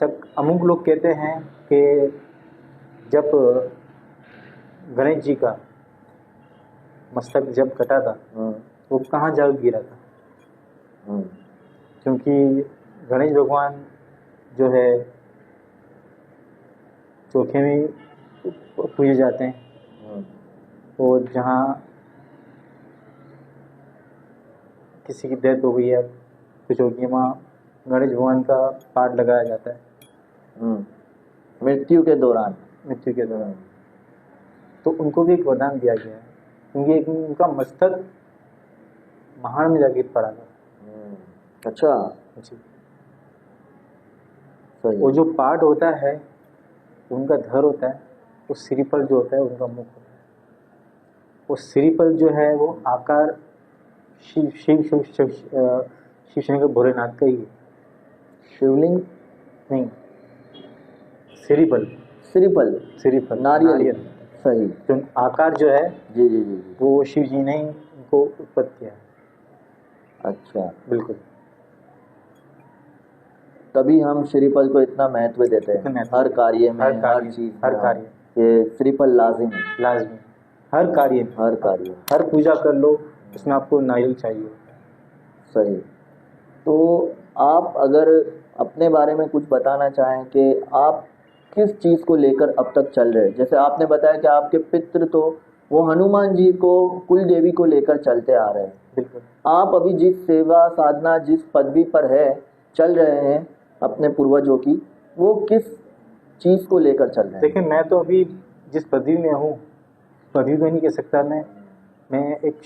सब अमुक लोग कहते हैं कि जब गणेश जी का मस्तक जब कटा था वो कहाँ जा गिरा था, क्योंकि गणेश भगवान जो है चौखे में पूजे जाते हैं, और जहाँ किसी की डेथ हो गई है कुछ हो गई, वहाँ गणेश भगवान का पाठ लगाया जाता है मृत्यु के दौरान। तो उनको भी एक वरदान दिया गया है, क्योंकि एक उनका मस्तक महान में जाके पड़ा था। अच्छा जी। वो जो पाठ होता है उनका धर होता है, वो श्रीफल जो होता है उनका मुख होता है। वो श्रीफल जो है वो आकार शिव शंकर भोलेनाथ का ही है। शिवलिंग नहीं, श्रीफल नारियल। सही। तो आकार जो है जी, वो शिव जी ने इनको उत्पत्ति किया है। अच्छा, बिल्कुल। तभी हम श्रीफल को इतना महत्व देते हैं हर कार्य में, हर चीज, हर कार्य ये श्रीफल लाजिम है। हर कार्य में, हर कार्य। हर पूजा कर लो उसमें आपको नारियल चाहिए। सही। तो आप अगर अपने बारे में कुछ बताना चाहें कि आप किस चीज़ को लेकर अब तक चल रहे हैं, जैसे आपने बताया कि आपके पितृ तो वो हनुमान जी को, कुल देवी को लेकर चलते आ रहे हैं, बिल्कुल। आप अभी जिस सेवा साधना, जिस पदवी पर है, चल रहे हैं अपने पूर्वजों की, वो किस चीज़ को लेकर चल रहे हैं? देखिए, मैं तो अभी जिस पदवी में हूँ, पदवी में नहीं कह सकता मैं एक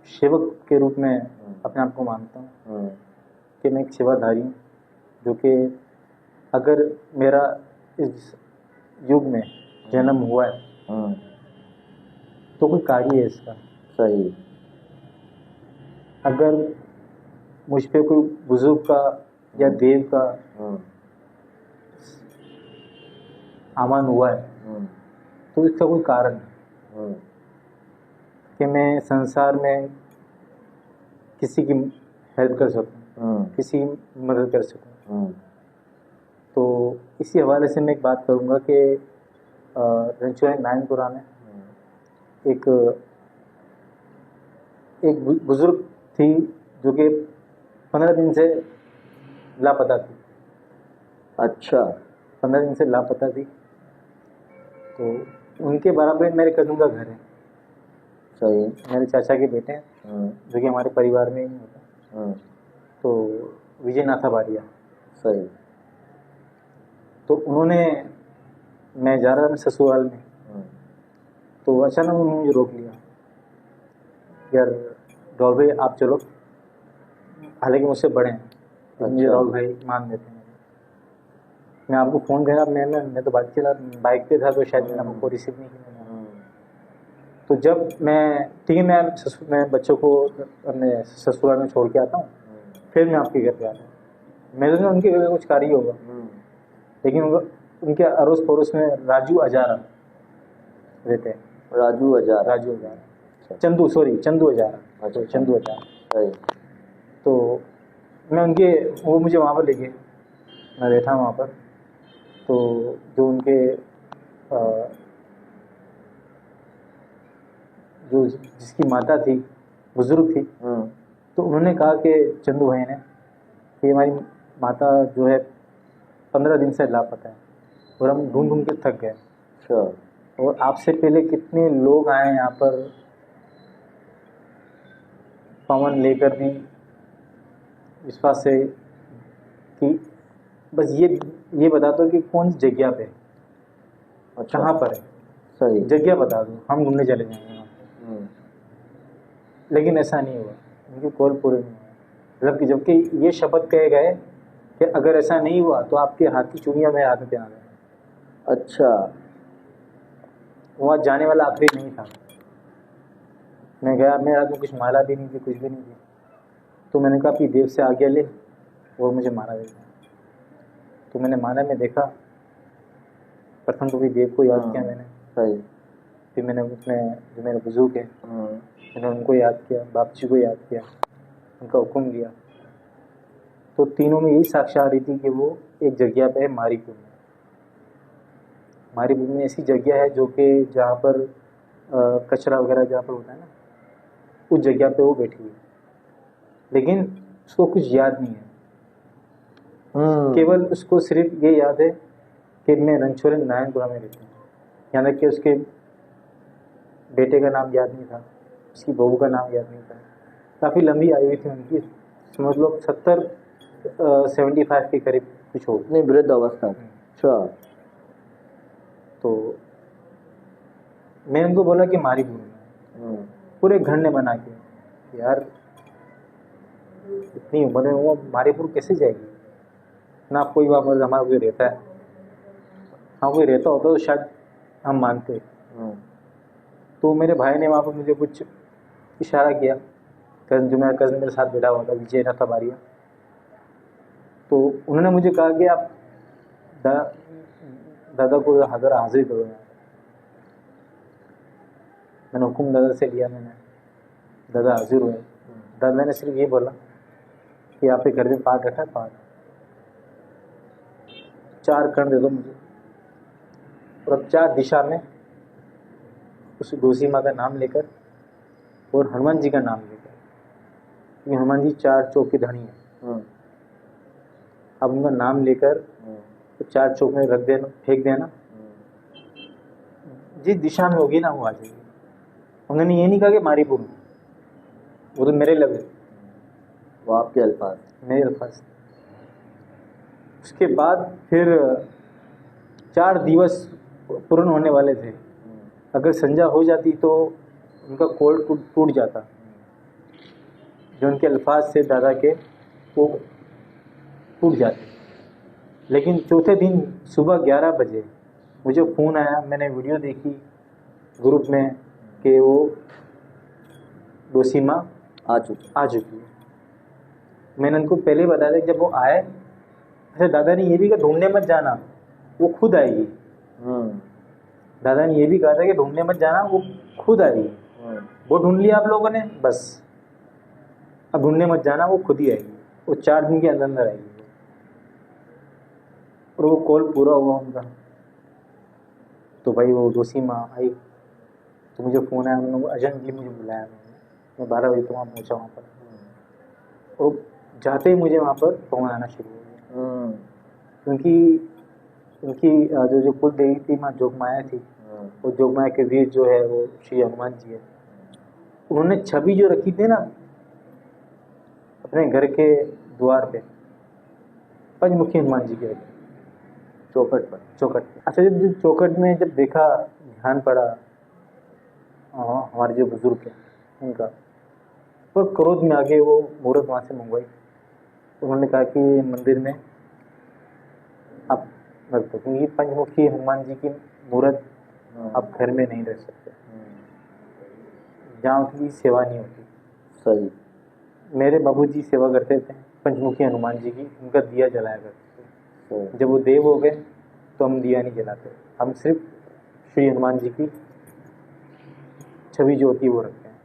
सेवक के रूप में अपने आप को मानता हूँ कि मैं एक सेवाधारी हूँ, जो कि अगर मेरा इस युग में जन्म हुआ है तो कोई कार्य है इसका। सही। अगर मुझ पे कोई बुजुर्ग का या देव का आमान हुआ है तो इसका कोई कारण है कि मैं संसार में किसी की हेल्प कर सकूं, किसी की मदद कर सकूं। तो इसी हवाले से मैं एक बात करूंगा कि रणछोड़ नारायणपुरा में एक बुजुर्ग थी जो कि 15 दिन से लापता थी। अच्छा। 15 दिन से लापता थी। तो उनके बराबर मेरे कज़न का घर है। सही। मेरे चाचा के बेटे हैं जो कि हमारे परिवार में ही होता। तो विजय नाथा बारिया। सही। तो उन्होंने, मैं जा रहा था ससुराल में, तो अचानक उन्होंने मुझे रोक लिया, यार राहुल भाई आप चलो। हालांकि मुझसे बड़े हैं लेकिन मुझे राहुल भाई मान देते हैं। मैं आपको फ़ोन करा, मैं तो बाइक पे था तो शायद मैंने आपको रिसीव नहीं किया। तो जब मैं, ठीक है, मैं बच्चों को अपने ससुराल में छोड़ के आता हूँ, फिर मैं आपके घर पे आता हूँ। मेरे तो उनके घर में कुछ कार्य होगा, लेकिन उनके अड़ोस पड़ोस में राजू हजारा रहते हैं। राजू हजारा। चंदू हजारा। अच्छा, चंदू हजारा। सही। तो मैं वो मुझे वहाँ पर ले गए, मैं बैठा वहाँ पर। तो जो उनके जो जिसकी माता थी, बुजुर्ग थी, तो उन्होंने कहा कि चंदू भाई ने कि हमारी माता जो है 15 दिन से लापता है और हम ढूंढ ढूंढ के थक गए। अच्छा। और आपसे पहले कितने लोग आए यहाँ पर पवन लेकर भी, विश्वास से कि बस ये बता दो कि कौन सी जगह पे, अच्छा, कहाँ पर है, सही जगह बता दो, हम ढूंढने चले जाएंगे वहाँ पे। लेकिन ऐसा नहीं हुआ, उनकी कॉल पूरे नहीं हुआ। मतलब कि जबकि ये शपथ कहे गए कि अगर ऐसा नहीं हुआ तो आपके हाथ की चूड़ियाँ मेरे हाथ में पहना देना। अच्छा। वहाँ जाने वाला आखिरी नहीं था। मैं गया, मेरे हाथ में कुछ माला भी नहीं थी, कुछ भी नहीं थी। तो मैंने कहा अपनी देव से आज्ञा ले और मुझे माला दे देना। तो मैंने माला में देखा, प्रथम तो भी देव को याद किया मैंने। सही। फिर मैंने उसमें जो मेरे बुजुर्ग हैं मैंने उनको याद किया, बाप जी को याद किया, उनका हुक्म लिया। तो तीनों में यही साक्षी आ रही थी कि वो एक जगह पे है, मारीपुर में। मारीपुर में ऐसी जगह है जो कि जहाँ पर कचरा वगैरह जहाँ पर होता है ना, उस जगह पे वो बैठी है। लेकिन उसको कुछ याद नहीं है। केवल उसको सिर्फ ये याद है कि मैं रणछोड़ नारायणपुरा में रहती हूँ। यहाँ तक कि उसके बेटे का नाम याद नहीं था, उसकी बहू का नाम याद नहीं था। काफ़ी लंबी आयु थी उनकी, समझ लो 75 के करीब कुछ हो। नहीं, वृद्ध अवस्था। अच्छा। तो मैं उनको बोला कि मारीपुर में, पूरे घर ने बना के, यार इतनी उम्र में वो मारीपुर कैसे जाएगी ना, कोई वहाँ पर हमारा कोई रहता है, हाँ कोई रहता होता तो शायद हम मानते। तो मेरे भाई ने वहाँ पर मुझे कुछ इशारा किया, जो मेरा कज़न मेरे साथ बैठा हुआ था, विजय नाथा बारिया। तो उन्होंने मुझे कहा कि आप दादा को हाजिर करो। मैंने हुक्म दादा से लिया, मैंने दादा हाजिर हुए। दादा ने सिर्फ ये बोला कि आपके घर में पाठ रखा है, पाठ 4 कण दे दो मुझे, और अब 4 दिशा में उस दोषी माँ का नाम लेकर और हनुमान जी का नाम लेकर, क्योंकि हनुमान जी 4 चौक की धनी है। अब उनका नाम लेकर तो 4 चौक में रख देना, फेंक देना, जिस दिशा में होगी ना वो आ जाएगी। उन्होंने ये नहीं कहा कि मारी बोलूँ, वो तो मेरे लगे, वो आपके अल्फाज, मेरे अल्फाज। उसके बाद फिर 4 दिवस पूर्ण होने वाले थे। अगर संध्या हो जाती तो उनका कोल टूट जाता, जो उनके अल्फाज से दादा के वो टूट जाते। लेकिन चौथे दिन सुबह 11 बजे मुझे फ़ोन आया, मैंने वीडियो देखी ग्रुप में कि वो दोषी माँ आ चुकी है। मैंने उनको पहले बताया था, जब वो आए, अच्छा दादा ने ये भी कहा ढूंढने मत जाना, वो खुद आएगी। दादा ने ये भी कहा था कि ढूंढने मत जाना, वो खुद आएगी। वो ढूंढ लिया आप लोगों ने, बस अब ढूंढने मत जाना, वो खुद ही आएगी, वो 4 दिन के अंदर अंदर आएगी। और वो कॉल पूरा हुआ उनका। तो भाई वो दोषी माँ आई तो मुझे फ़ोन आया, उन्होंने अर्जेंटली मुझे बुलाया। मैं 12 बजे तो वहाँ पहुँचा वहाँ पर। और जाते ही मुझे वहाँ पर फ़ोन आना शुरू हो गया, क्योंकि उनकी जो कुल देवी थी माँ जोगमाया थी, वो जोगमाया के वीर जो है वो श्री हनुमान जी है। उन्होंने छवि जो रखी थी ना अपने घर के द्वार पे, पंचमुखी हनुमान जी की रखी, चौखट पे। अच्छा, जब चौखट में जब देखा, ध्यान पड़ा हमारे जो बुजुर्ग हैं उनका, और क्रोध में आके वो मूर्त वहाँ से मंगवाई। उन्होंने कहा कि मंदिर में आप रख दो, क्योंकि पंचमुखी हनुमान जी की मूर्त आप घर में नहीं रख सकते, जहाँ उनकी सेवा नहीं होती। सही। मेरे बाबूजी सेवा करते थे पंचमुखी हनुमान जी की, उनका दिया जलाया करते थे। जब वो देव हो गए तो हम दिया नहीं जलाते, हम सिर्फ श्री हनुमान जी की छवि जो होती है वो रखते हैं।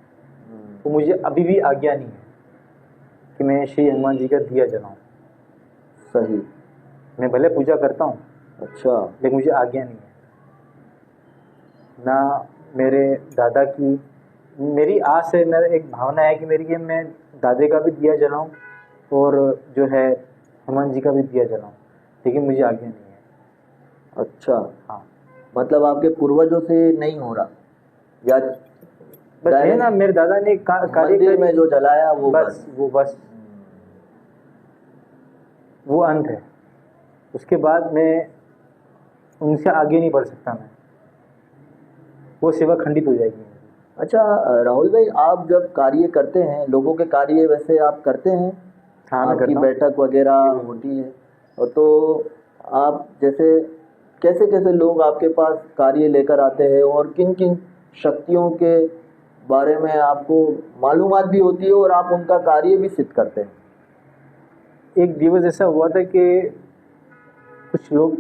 तो मुझे अभी भी आज्ञा नहीं है कि मैं श्री हनुमान जी का दिया जलाऊं। सही। मैं भले पूजा करता हूँ, अच्छा, लेकिन मुझे आज्ञा नहीं है। ना मेरे दादा की, मेरी आस है, मेरा एक भावना है कि मेरी कि मैं दादे का भी दिया जलाऊं और जो है हनुमान जी का भी दिया जलाऊं, लेकिन मुझे आज्ञा नहीं है। अच्छा, हाँ, मतलब आपके पूर्वजों से नहीं हो रहा, या बस है ना, मेरे दादा ने मंदिर में जो जलाया वो बस वो अंत है। उसके बाद मैं उनसे आगे नहीं बढ़ सकता, मैं वो सेवा खंडित हो जाएगी। अच्छा राहुल भाई, आप जब कार्य करते हैं, लोगों के कार्य वैसे आप करते हैं? हाँ, आपकी बैठक वगैरह होती है, और तो आप जैसे कैसे कैसे लोग आपके पास कार्य लेकर आते हैं, और किन किन शक्तियों के बारे में आपको मालूमात भी होती है, और आप उनका कार्य भी सिद्ध करते हैं? एक दिवस ऐसा हुआ था कि कुछ लोग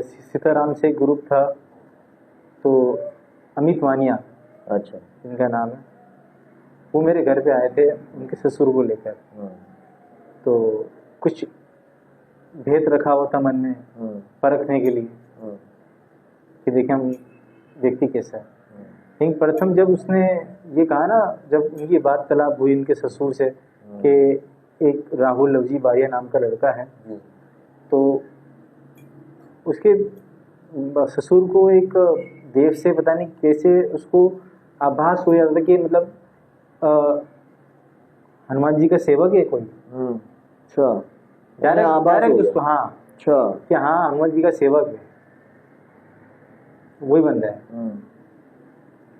सीताराम से ग्रुप था, तो अमित वानिया, अच्छा, इनका नाम है, वो मेरे घर पे आए थे उनके ससुर को लेकर। तो कुछ भेद रखा हुआ था मन में परखने के लिए कि देखें हम व्यक्ति कैसा है। लेकिन प्रथम जब उसने ये कहा ना, जब उनकी बात तलाब हुई उनके ससुर से कि एक राहुल लवजी बारिया नाम का लड़का है, तो उसके ससुर को एक देव से पता नहीं कैसे उसको आभास हो जाता था कि मतलब हनुमान जी का सेवक है कोई। अच्छा, डायरेक्ट उसको, हाँ, अच्छा, कि हाँ हनुमान जी का सेवक है, वही बंदा है,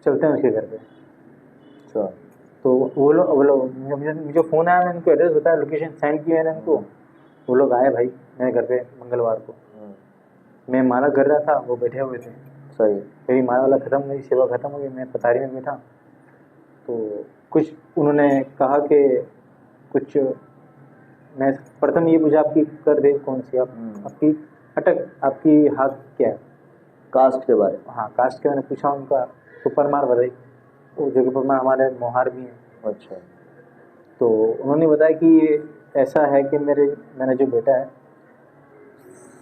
चलते हैं उसके घर पे। अच्छा, तो वो लोग मुझे फ़ोन आया, मैंने उनको एड्रेस बताया, लोकेशन सेंड की मैंने उनको। वो लोग आए भाई मेरे घर पे मंगलवार को। मैं माला कर रहा था, वो बैठे हुए थे। सही। मेरी माला वाला ख़त्म, मेरी सेवा ख़त्म हो गई, मैं पथारी में बैठा। तो कुछ उन्होंने कहा कि कुछ, मैं प्रथम ये पूछा आपकी कर दे कौन सी, आपकी अटक, आपकी हाथ क्या है, कास्ट के बारे में? हाँ, कास्ट के मैंने पूछा उनका, तो परमार बताई, वो जो कि परमार हमारे मोहार भी हैं। अच्छा। तो उन्होंने बताया कि ऐसा है कि मेरा जो बेटा है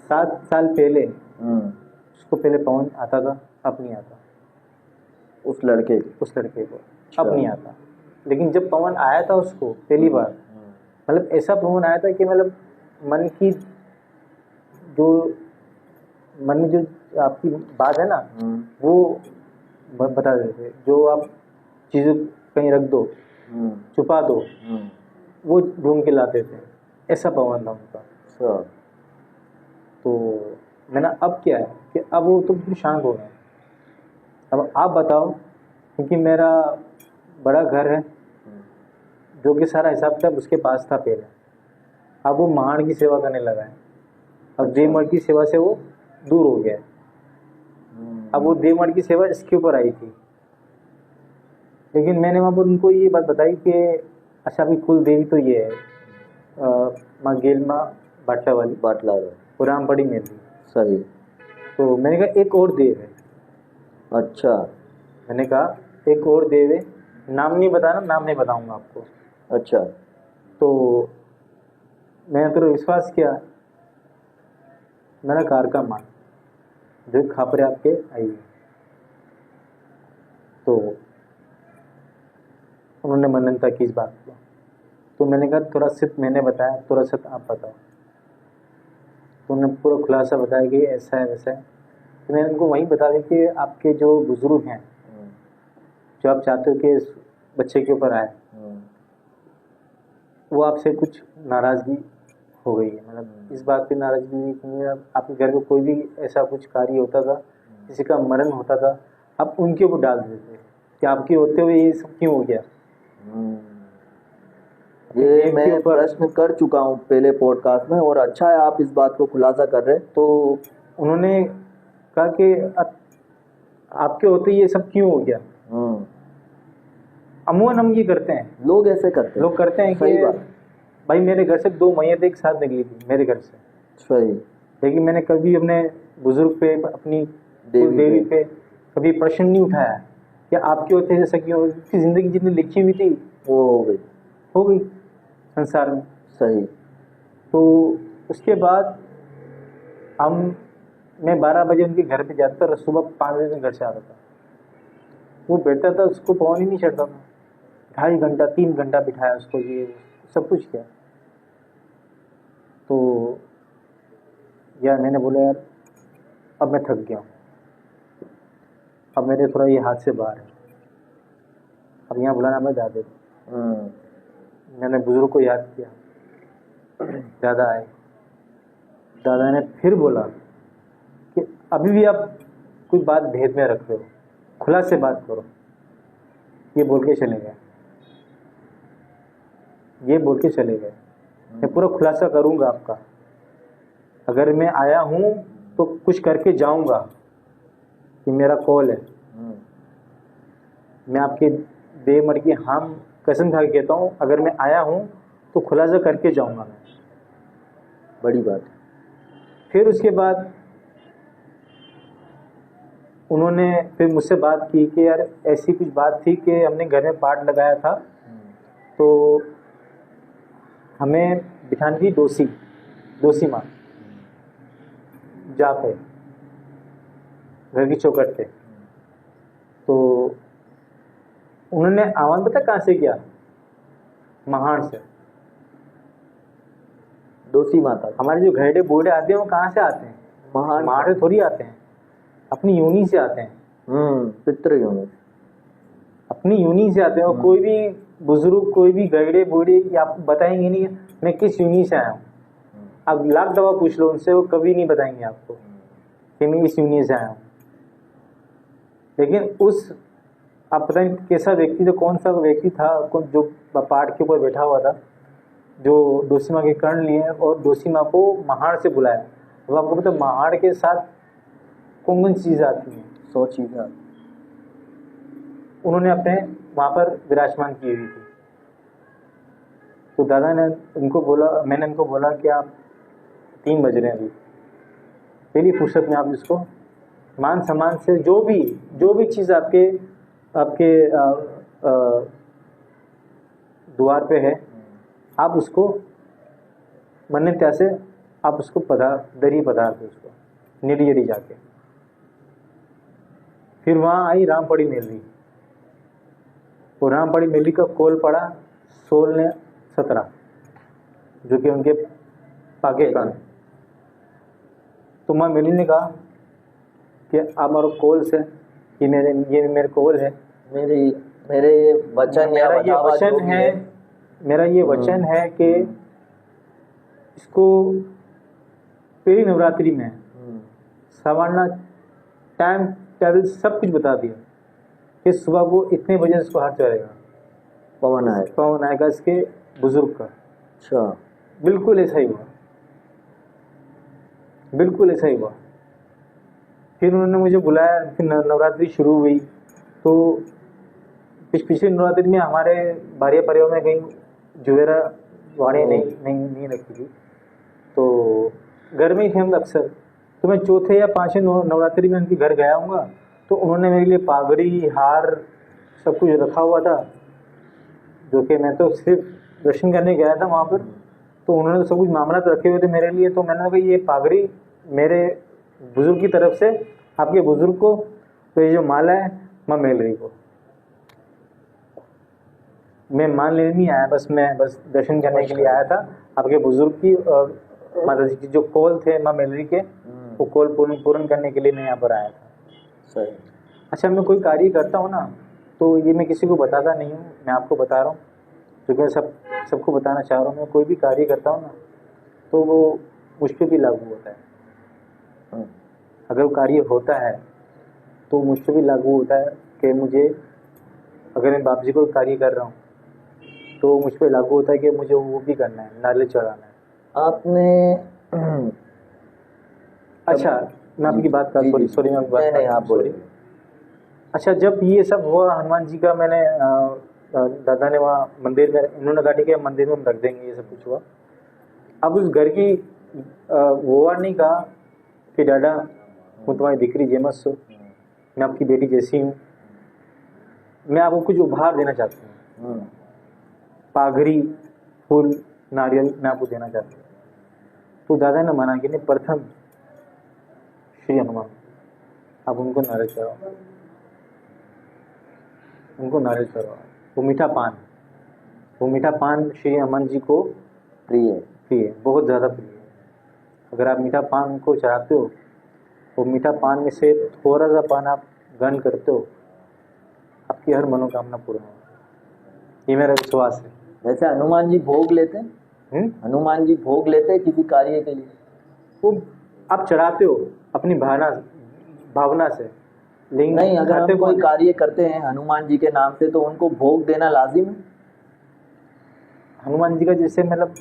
7 साल पहले उसको पहले पवन आता था, अब नहीं आता। उस लड़के को। अब नहीं आता। लेकिन जब पवन आया था उसको पहली बार, मतलब ऐसा पवन आया था कि मतलब मन में जो आपकी बात है ना, वो बता देते। जो आप चीज़ें कहीं रख दो, छुपा दो, वो ढूंढ के लाते थे। ऐसा पवन था उनका। तो मैंने अब क्या है कि अब वो तो बिल्कुल शांत हो गए। अब आप बताओ, क्योंकि मेरा बड़ा घर है जो कि सारा हिसाब किताब उसके पास था पहले। अब वो महान की सेवा करने लगा है। अब देवमठ की सेवा से वो दूर हो गया है। अब वो देवमठ की सेवा इसके ऊपर आई थी। लेकिन मैंने वहाँ पर उनको ये बात बताई कि अच्छा अभी कुल देवी तो ये है माँ गेल माँ बाटला वाली, वो रामपड़ी में थी। सही। तो मैंने कहा एक और देव है। अच्छा। मैंने कहा एक और देव है, नाम नहीं बताना, नाम नहीं बताऊंगा आपको। अच्छा। तो मैंने तो विश्वास किया। मेरा कार का मान जो खापरे आपके आई है। तो उन्होंने मननता की इस बात को। तो मैंने कहा थोड़ा सिर्फ मैंने बताया, थोड़ा सा आप बताओ। तो उन्होंने पूरा खुलासा बताया कि ऐसा है वैसा है। तो मैंने उनको वहीं बता दिया कि आपके जो बुजुर्ग हैं, जो आप चाहते हो कि इस बच्चे के ऊपर आए, वो आपसे कुछ नाराज़गी हो गई है। मतलब इस बात की नाराज़गी हुई कि आपके घर में कोई भी ऐसा कुछ कार्य होता था, किसी का मरण होता था, आप उनके ऊपर डाल देते कि आपके होते हुए ये सब क्यों हो गया। ये मैं प्रश्न कर चुका हूँ पहले पॉडकास्ट में, और अच्छा है आप इस बात को खुलासा कर रहे हैं। तो उन्होंने कहा कि आपके होते ये सब क्यों हो गया। अमूमन हम ये करते हैं, लोग ऐसे करते हैं कि भाई मेरे घर से 2 मैयत एक साथ निकली थी मेरे घर से। सही। लेकिन मैंने कभी अपने बुजुर्ग पे, अपनी देवी पे कभी प्रश्न नहीं उठाया कि आपके होते जैसा क्यों। उसकी ज़िंदगी जितनी लिखी हुई थी वो हो गई संसार में। सही। तो उसके बाद मैं 12 बजे उनके घर पे जाता था, सुबह 5 बजे घर से आता था। वो बैठता था, उसको पवन ही नहीं चढ़ता था। 2.5 घंटा 3 घंटा बिठाया उसको, ये सब कुछ किया। तो यार मैंने बोला यार अब मैं थक गया हूँ, अब मेरे थोड़ा ये हाथ से बाहर है, अब यहाँ बुलाना मैं जा देता। मैंने बुजुर्ग को याद किया, दादा आए। दादा ने फिर बोला कि अभी भी आप कुछ बात भेद में रख रहे हो, खुला से बात करो। ये बोल के चले गए। मैं पूरा खुलासा करूँगा आपका। अगर मैं आया हूँ तो कुछ करके जाऊँगा, ये मेरा कॉल है। मैं आपके देवमठ की हम कसम खा के कहता हूँ, अगर मैं आया हूँ तो खुलासा करके जाऊँगा मैं। बड़ी बात। फिर उसके बाद उन्होंने फिर मुझसे बात की कि यार ऐसी कुछ बात थी कि हमने घर में पाठ लगाया था, तो हमें बिठानी थी दोसी माँ जा पे घर की चौखट पे। तो उन्होंने आह्वान पता कहाँ से किया? महान से। दोसी माता। हमारे जो घरडे बूढ़े आते हैं वो कहाँ से आते हैं? महान से थोड़ी आते हैं, अपनी योनि से आते हैं। पितृ योनि, अपनी योनि से आते हैं। और कोई भी बुजुर्ग, कोई भी घरडे बूढ़े आपको बताएंगे नहीं मैं किस योनि से आया हूँ। अब लाख दफा पूछ लो उनसे, वो कभी नहीं बताएंगे आपको कि मैं इस योनि से आया हूँ। लेकिन आप पता नहीं कैसा व्यक्ति था, कौन सा व्यक्ति था जो पाठ के ऊपर बैठा हुआ था, जो दोसी माँ के कर्ण लिए और दोसी माँ को महाड़ से बुलाया। अब आपको पता महाड़ के साथ कौन कौन चीज़ें आती हैं? 100 चीज़ें। उन्होंने अपने वहाँ पर विराजमान की हुई थी। तो दादा ने उनको बोला, मैंने उनको बोला कि आप 3 बज रहे हैं अभी, पहली फुर्सत में आप इसको मान सम्मान से जो भी चीज़ आपके द्वार पे है, आप उसको मान्यता से आप उसको दरी पधार दो, उसको निडी जाके। फिर वहाँ आई रामपड़ी मेलरी। वो रामबाड़ी मेली का कोल पड़ा 16 ने 17, जो कि उनके पाके कण। तो माँ मेली ने कहा कि आप मारो कोल से, ये मेरे कोल है, मेरे वचन या मेरा ये बतावा जो वचन भी है, मेरा ये वचन है कि इसको पहली नवरात्रि में सवारना टाइम टेबल सब कुछ बता दिया कि सुबह को इतने बजे इसको हाथ चढ़ेगा, पवन आएगा इसके बुजुर्ग का। अच्छा, बिल्कुल ऐसा ही हुआ, बिल्कुल ऐसा ही हुआ। फिर उन्होंने मुझे बुलाया, फिर नवरात्रि शुरू हुई। तो पिछले नवरात्रि में हमारे बारिया परिवार में कहीं जुवेरा वाणी नहीं रखी थी, तो घर में ही थे हम अक्सर। तो मैं चौथे या पांचवें नवरात्रि में उनके घर गया हूँगा, तो उन्होंने मेरे लिए पागड़ी, हार सब कुछ रखा हुआ था, जो कि मैं तो सिर्फ दर्शन करने गया था वहाँ पर। तो उन्होंने तो सब कुछ मामला रखे हुए थे मेरे लिए। तो मैंने कहा ये पागड़ी मेरे बुजुर्ग की तरफ से आपके बुजुर्ग को, तो ये जो माला है माँ मेलरी को। मैं मान लेने नहीं आया, मैं बस दर्शन करने के लिए आया था। आपके बुजुर्ग की और माता जी की जो कोल थे माँ मेलरी के, वो कोल पूर्ण करने के लिए मैं यहाँ पर आया था। सही। अच्छा, मैं कोई कार्य करता हूँ ना, तो ये मैं किसी को बताता नहीं हूँ, मैं आपको बता रहा हूँ, क्योंकि मैं सबको बताना चाह रहा हूँ। मैं कोई भी कार्य करता हूँ ना, तो वो मुझ पर भी लागू होता है। अगर वो कार्य होता है तो मुझ पर भी लागू होता है कि मुझे, अगर मैं बाप जी को कार्य कर रहा हूँ तो मुझ पर लागू होता है कि मुझे वो भी करना है, नारियल चढ़ाना है। आपने अच्छा, मैं आपकी बात कर, सॉरी मैं आपकी बात नहीं, आप बोलिए। अच्छा, जब ये सब हुआ हनुमान जी का, मैंने दादा ने वहाँ मंदिर में, इन्होंने कहा कि मंदिर में हम रख देंगे, ये सब कुछ हुआ। अब उस घर की वो नहीं कहा कि दादा मैं तुम्हारी दिकरी जेमत सो, मैं आपकी बेटी जैसी हूँ, मैं आपको कुछ उपहार देना चाहती हूँ, पाघड़ी, फूल, नारियल मैं आपको देना चाहती हूँ। तो दादा ने मना कि नहीं, प्रथम श्री हनुमान, आप उनको नारियल चढ़ाओ, उनको नारियल चढ़ाओ। वो मीठा पान श्री हनुमान जी को प्रिय, बहुत ज़्यादा प्रिय है। अगर आप मीठा पान उनको चढ़ाते हो, वो मीठा पान में से थोड़ा सा पान आप ग्रहण करते हो, आपकी हर मनोकामना पूर्ण होगी, ये मेरा विश्वास है। वैसे हनुमान जी भोग लेते हैं? हनुमान जी भोग लेते हैं किसी कार्य के लिए? वो आप चढ़ाते हो अपनी भावना से, लेकिन नहीं, अगर हम कोई कार्य करते हैं हनुमान जी के नाम से तो उनको भोग देना लाजिम है? हनुमान जी का जैसे मतलब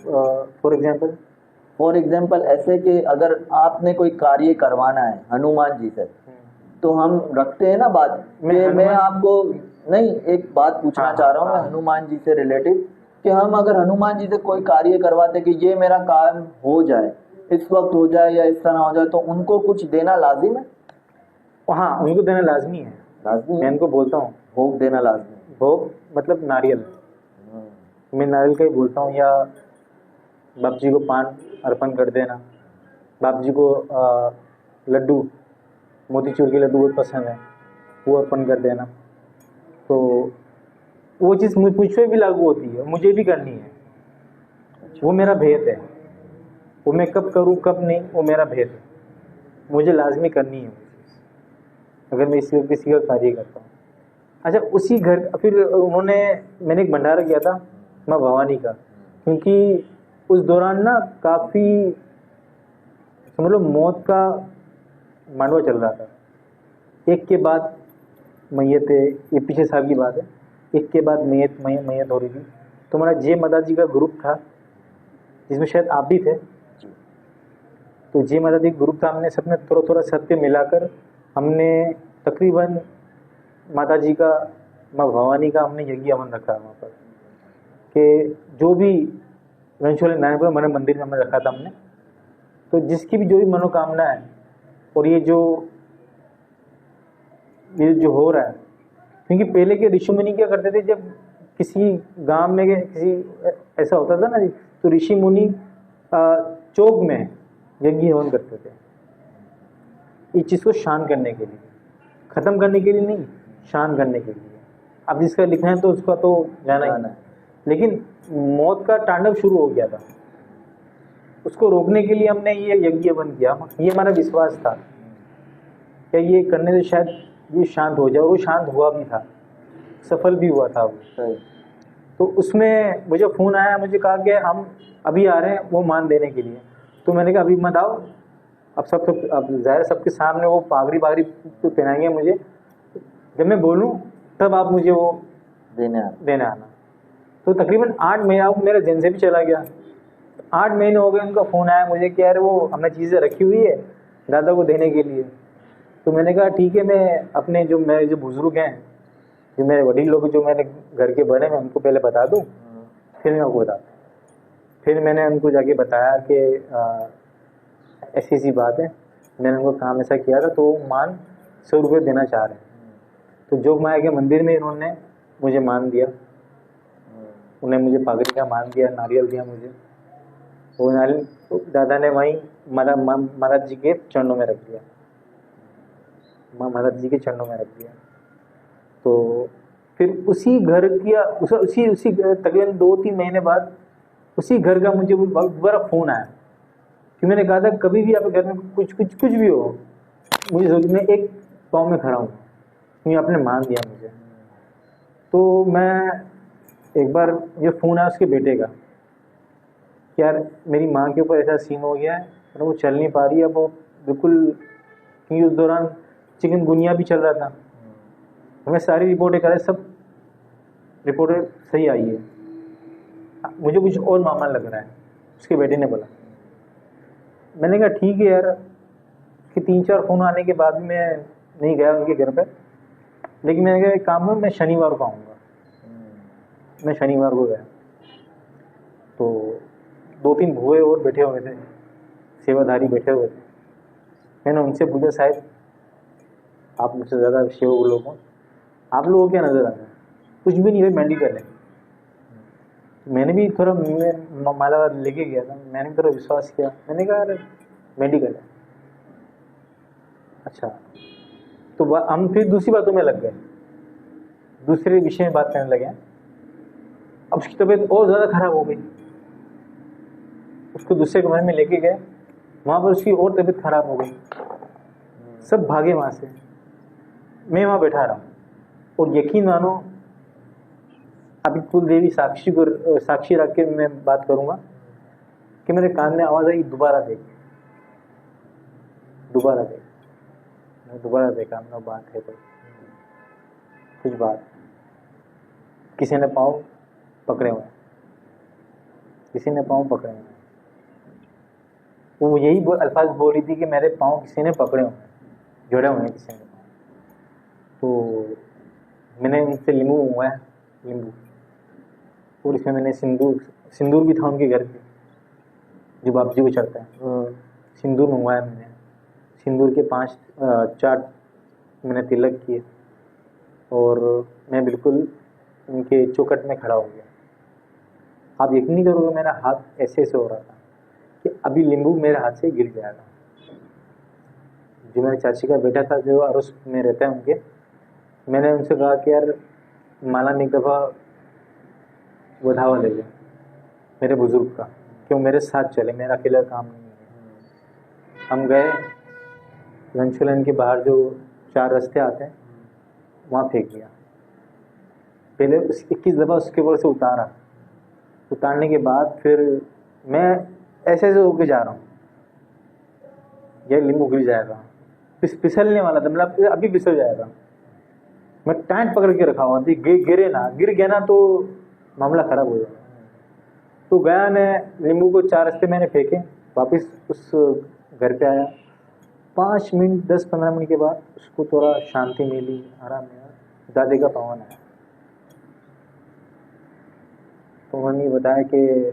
फॉर एग्जाम्पल ऐसे कि अगर आपने कोई कार्य करवाना है हनुमान जी से, तो हम रखते हैं ना बात। मैं आपको नहीं, एक बात पूछना चाह रहा हूँ मैं हनुमान जी से रिलेटेड, कि हम अगर हनुमान जी से कोई कार्य करवाते कि ये मेरा काम हो जाए, इस वक्त हो जाए या इस तरह हो जाए, तो उनको कुछ देना लाजिम है? हाँ, उनको देना लाजमी है। मैं इनको बोलता हूँ भोग देना लाजमी है। भोग मतलब नारियल, मैं नारियल का ही बोलता हूँ। या बाप जी को पान अर्पण कर देना, बाप जी को लड्डू, मोतीचूर के लड्डू बहुत पसंद है, वो अर्पण कर देना। तो वो चीज़ मुझ पर भी लागू होती है, मुझे भी करनी है, वो मेरा भेद है। वो मैं कब करूँ कब नहीं, वो मेरा भेद है, मुझे लाजमी करनी है अगर मैं किसी का कार्य करता हूँ। अच्छा, उसी घर फिर मैंने एक भंडारा किया था माँ भवानी का, क्योंकि उस दौरान ना काफ़ी समझ लो मौत का मांडवा चल रहा था, एक के बाद मैयत, ये पिछले साल की बात है, एक के बाद मैयत हो रही थी। तो हमारा जय माता जी का ग्रुप था, जिसमें शायद आप भी थे। तो जय माता जी ग्रुप था, हमने सबने थोड़ा थोड़ा सत्य मिलाकर हमने तकरीबन माता जी का, माँ भवानी का हमने यज्ञ हवन रखा वहाँ पर, कि जो भी रंशोली नारायणपुर मैंने मंदिर में हमने रखा था हमने। तो जिसकी भी जो भी मनोकामना है, और ये जो हो रहा है, क्योंकि पहले के ऋषि मुनि क्या करते थे, जब किसी गांव में किसी ऐसा होता था ना, तो ऋषि मुनि चौक में यज्ञ हवन करते थे, इस चीज़ को शांत करने के लिए, ख़त्म करने के लिए नहीं, शांत करने के लिए। अब जिसका लिखना है तो उसका तो जाना ही है। लेकिन मौत का तांडव शुरू हो गया था, उसको रोकने के लिए हमने ये यज्ञ बंद किया। ये हमारा विश्वास था कि ये करने से शायद ये शांत हो जाए, और वो शांत हुआ भी था, सफल भी हुआ था वो। तो उसमें मुझे फ़ोन आया, मुझे कहा कि हम अभी आ रहे हैं वो मान देने के लिए। तो मैंने कहा अभी मत आओ, अब सब तो अब ज़ाहिर सबके सामने वो पागड़ी पहनाएंगे मुझे, जब मैं बोलूँ तब आप मुझे वो देने आना। तो तकरीबन 8 महीना मेरा जन से भी चला गया। 8 महीने हो गए, उनका फ़ोन आया मुझे कि यार वो हमने चीज़ें रखी हुई है दादा को देने के लिए। तो मैंने कहा ठीक है, मैं अपने जो मेरे जो बुज़ुर्ग हैं, जो मेरे वडील लोग, जो मेरे घर के बड़े, मैं उनको पहले बता दूँ, फिर मैं आपको बताता। फिर मैंने उनको जाके बताया कि ऐसी ऐसी बात है, मैंने उनको काम ऐसा किया था, तो मान 100 रुपये देना चाह रहे हैं। तो जोग माया के मंदिर में इन्होंने मुझे मान दिया, उन्हें मुझे पागड़ी का मान दिया, नारियल दिया मुझे। वो नारियल तो दादा ने वहीं महाराज जी के चरणों में रख दिया, महाराज जी के चरणों में रख दिया। तो फिर उसी घर की उसी तकरीबन 2-3 महीने बाद उसी घर का मुझे दोबारा फ़ोन आया कि मैंने कहा था कभी भी आपके घर में कुछ भी हो, मुझे मैं एक पाँव में खड़ा हूँ, क्योंकि आपने मान दिया मुझे। तो मैं एक बार ये फ़ोन आया उसके बेटे का, यार मेरी माँ के ऊपर ऐसा सीन हो गया है, मतलब वो चल नहीं पा रही है, वो बिल्कुल, क्योंकि उस दौरान चिकनगुनिया भी चल रहा था। हमें सारी रिपोर्टें कराए, सब रिपोर्टें सही आई है, मुझे कुछ और मामला लग रहा है, उसके बेटे ने बोला। मैंने कहा ठीक है यार, कि 3-4 फ़ोन आने के बाद मैं नहीं गया उनके घर पर, लेकिन मैंने कहा एक काम है, मैं शनिवार को आऊँगा। मैं शनिवार को गया, तो 2-3 भुए और बैठे हुए थे, सेवाधारी बैठे हुए थे। मैंने उनसे पूछा साहब आप मुझसे ज़्यादा सेवक लोग हो, आप लोगों को क्या नज़र आता है? कुछ भी नहीं भाई, मेडिकल है। मैंने भी थोड़ा माला लेके गया था, मैंने भी थोड़ा विश्वास किया, मैंने कहा अरे मेडिकल है। अच्छा, तो हम फिर दूसरी बातों में लग गए, दूसरे विषय में बात करने लगे। अब उसकी तबीयत और ज़्यादा खराब हो गई, उसको दूसरे कमरे में लेके गए, वहाँ पर उसकी और तबीयत खराब हो गई, सब भागे वहाँ से। मैं वहाँ बैठा रहा, और यकीन मानो अभी कुल देवी साक्षी रख के मैं बात करूँगा कि मेरे कान में आवाज़ आई दोबारा देख। मैं दोबारा देखा, हमने बात है तो कुछ बात, किसी ने पाँव पकड़े हुए, वो यही अल्फाज बोल रही थी कि मेरे पाँव किसी ने पकड़े हुए, जोड़े हुए हैं किसी ने। तो मैंने उनसे लींबू मंगवाया, और इसमें मैंने सिंदूर भी था उनके घर पे जो बाप जी को चढ़ता है, सिंदूर मंगवाया मैंने। सिंदूर के 5-4 मैंने तिलक किए, और मैं बिल्कुल उनके चौखट में खड़ा हो गया। आप यकीन नहीं करोगे, मेरा हाथ ऐसे हो रहा था कि अभी नींबू मेरे हाथ से गिर जाएगा। जो मेरे चाची का बेटा था जो अड़ोस में रहता है उनके, मैंने उनसे कहा कि यार माला में एक दफ़ा बढ़ावा ले जाए मेरे बुज़ुर्ग का, कि वो मेरे साथ चले, मेरा अकेला काम नहीं है। हम गए, लंचुलन के बाहर जो 4 रास्ते आते हैं वहाँ फेंक दिया। पहले 21 दफ़ा उसके ऊपर से उतारने के बाद फिर मैं ऐसे होके जा रहा हूँ, यह नींबू गिर जाएगा, फिसलने वाला था, मतलब अभी फिसल जाएगा। मैं टाइट पकड़ के रखा हुआ थी, गिर गया ना तो मामला ख़राब हो जाएगा। तो गया, मैं नींबू को 4 रास्ते मैंने फेंके, वापस उस घर पे आया। 5 मिनट 10-15 मिनट के बाद उसको थोड़ा शांति मिली, आराम मिला, दादी का पवन आया। तो उन्होंने बताया कि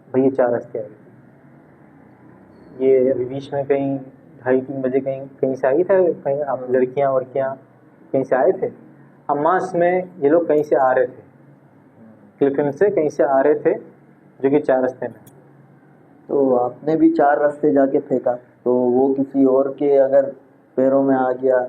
भाई ये 4 रास्ते आए, ये बीच में कहीं 2:30-3 बजे कहीं से आई थे, कहीं आप लड़कियां कहीं से आए थे। अम्मास में ये लोग कहीं से आ रहे थे, फिलिपींस से कहीं से आ रहे थे, जो कि 4 रास्ते में। तो आपने भी 4 रास्ते जाके फेंका, तो वो किसी और के अगर पैरों में आ गया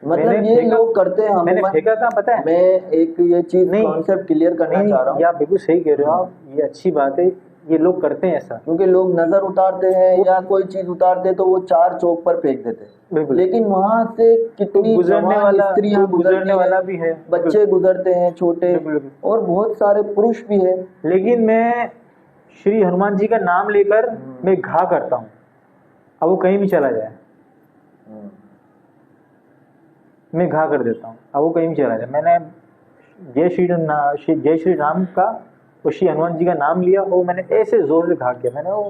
मतलब मैंने ये फेंका- लोग करते हैं मैंने हम। फेंका था, पता है? मैं एक ये चीज नहीं, कॉन्सेप्ट क्लियर करना नहीं, चाह रहा ये हूँ, आप बिल्कुल सही कह रहे हो आप, ये अच्छी बात है, ये लोग करते हैं ऐसा। क्योंकि लोग नजर उतारते हैं या कोई चीज उतारते हैं तो वो चार चौक पर फेंक देते हैं, बिल्कुल। लेकिन वहां से कितनी गुजरने जवान वाला, स्त्रियां कोई गुजरने गुजरती वाला हैं, भी है, बच्चे गुजरते हैं छोटे, बिल्कुल, बिल्कुल। और बहुत सारे पुरुष भी है। लेकिन मैं श्री हनुमान जी का नाम लेकर मैं घा करता हूँ, अब वो कहीं भी चला जाए मैं घा कर देता हूँ, अब वो कहीं भी चला जाए। मैंने जय श्री राम का और श्री हनुमान जी का नाम लिया और मैंने ऐसे जोर से घा किया, मैंने वो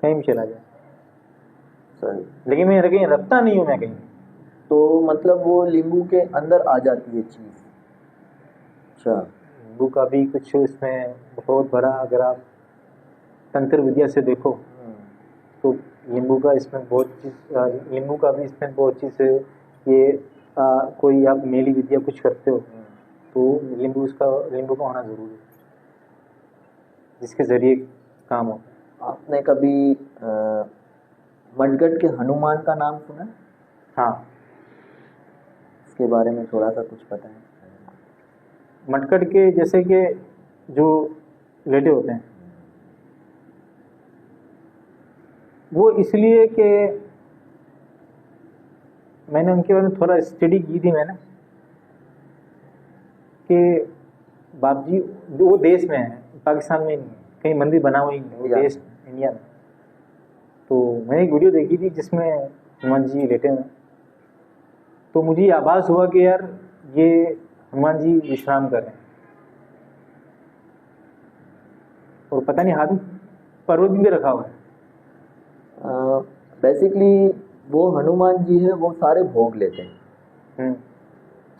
कहीं भी चला जाए, सही। लेकिन मैं कहीं रखता नहीं हूँ मैं कहीं। तो मतलब वो लींबू के अंदर आ जाती है चीज। अच्छा, नींबू का भी कुछ इसमें बहुत बड़ा, अगर आप तंत्र विद्या से देखो तो नींबू का इसमें बहुत चीज, नींबू का भी इसमें बहुत चीज है। ये कोई आप मेली विद्या कुछ करते हो तो नींबू का होना जरूरी है, जिसके जरिए काम हो। आपने कभी मडगढ़ के हनुमान का नाम सुना है? हाँ, इसके बारे में थोड़ा सा कुछ पता है? मटकड़ के जैसे कि जो लेटे होते हैं वो इसलिए कि मैंने उनके बारे में थोड़ा स्टडी की थी मैंने, कि बाप जी वो देश में है, पाकिस्तान में नहीं है, कहीं मंदिर बना हुआ ही नहीं, वो देश इंडिया में। तो मैंने एक वीडियो देखी थी जिसमें हनुमान जी लेटे हुए, तो मुझे आभास हुआ कि यार ये हनुमान जी विश्राम कर रहे हैं, और पता नहीं हाथ में पर्वत भी रखा हुआ है। बेसिकली वो हनुमान जी है, वो सारे भोग लेते हैं।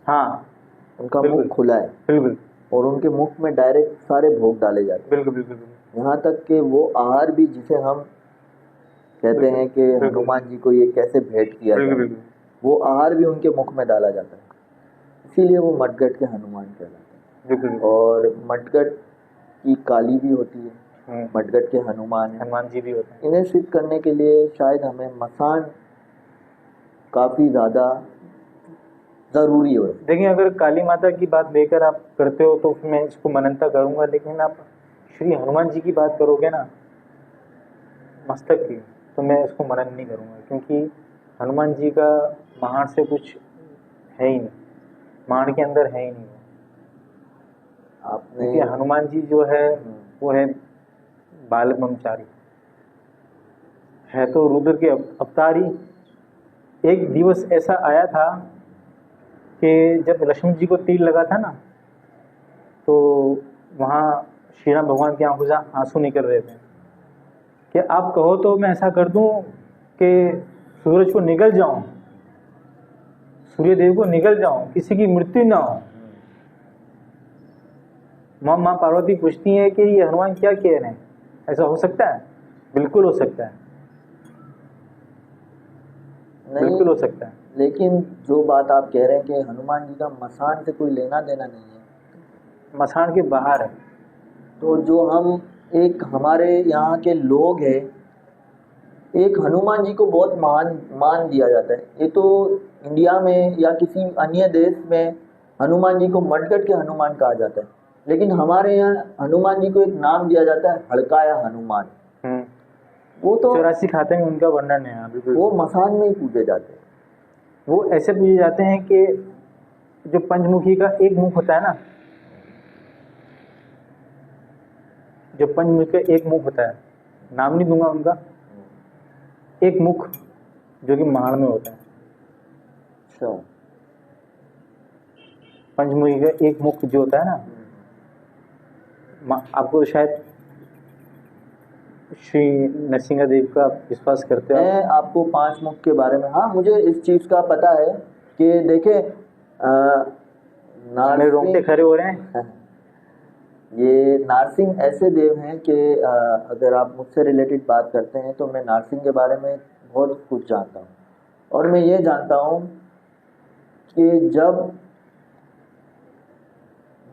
हाँ, उनका मुख खुला है, बिल्कुल, और उनके मुख में डायरेक्ट सारे भोग डाले जाते हैं। बिल्कुल, बिल्कुल, यहाँ तक कि वो आहार भी जिसे हम कहते हैं कि हनुमान जी को ये कैसे भेंट किया जाए, वो आहार भी उनके मुख में डाला जाता है, इसीलिए वो मडगढ़ के हनुमान कहलाते हैं। और मडगढ़ की काली भी होती है, मडगढ़ के हनुमान जी भी होते हैं। इन्हें सिद्ध करने के लिए शायद हमें मसान काफी ज्यादा जरूरी हो। देखिए, अगर काली माता की बात लेकर आप करते हो तो फिर मैं इसको मान्यता करूंगा, लेकिन आप श्री हनुमान जी की बात करोगे ना मस्तक की, तो मैं इसको मनन नहीं करूंगा, क्योंकि हनुमान जी का महान से कुछ है ही नहीं, महान के अंदर है ही नहीं। आपने क्योंकि हनुमान जी जो है वो है बाल ब्रह्मचारी, है तो रुद्र के अवतार ही। एक दिवस ऐसा आया था कि जब लक्ष्मण जी को तीर लगा था ना, तो वहाँ श्री राम भगवान की आंखों से आंसू निकल रहे थे कि आप कहो तो मैं ऐसा कर दूं कि सूरज को निगल जाऊं, सूर्य देव को निगल जाऊं, किसी की मृत्यु ना हो। माँ पार्वती पूछती है कि ये हनुमान क्या कह रहे हैं, ऐसा हो सकता है? बिल्कुल हो सकता है, बिल्कुल हो सकता है। लेकिन जो बात आप कह रहे हैं कि हनुमान जी का मसान से कोई लेना देना नहीं है, मसान के बाहर है। तो जो हम एक हमारे यहाँ के लोग हैं, एक हनुमान जी को बहुत मान दिया जाता है। ये तो इंडिया में या किसी अन्य देश में हनुमान जी को मडगढ़ के हनुमान कहा जाता है, लेकिन हमारे यहाँ हनुमान जी को एक नाम दिया जाता है हड़काया हनुमान। वो तो 84 खाते में उनका वर्णन है। बिल्कुल, वो मसान में ही पूजे जाते हैं। वो ऐसे पूजे जाते हैं कि जो पंचमुखी का एक मुख होता है ना, जो पंचमुखी का एक मुख होता है, नाम नहीं दूंगा उनका, एक मुख जो कि महान में होता है। अच्छा, पंचमुखी का एक मुख जो होता है ना, आपको शायद श्री नरसिंहदेव का विश्वास करते हो? मैं आपको 5 मुख के बारे में, हाँ मुझे इस चीज का पता है कि देखे मेरे रोंगटे खड़े हो रहे हैं। ये नारसिंह ऐसे देव हैं कि अगर आप मुझसे रिलेटेड बात करते हैं तो मैं नारसिंह के बारे में बहुत कुछ जानता हूँ। और मैं ये जानता हूँ कि जब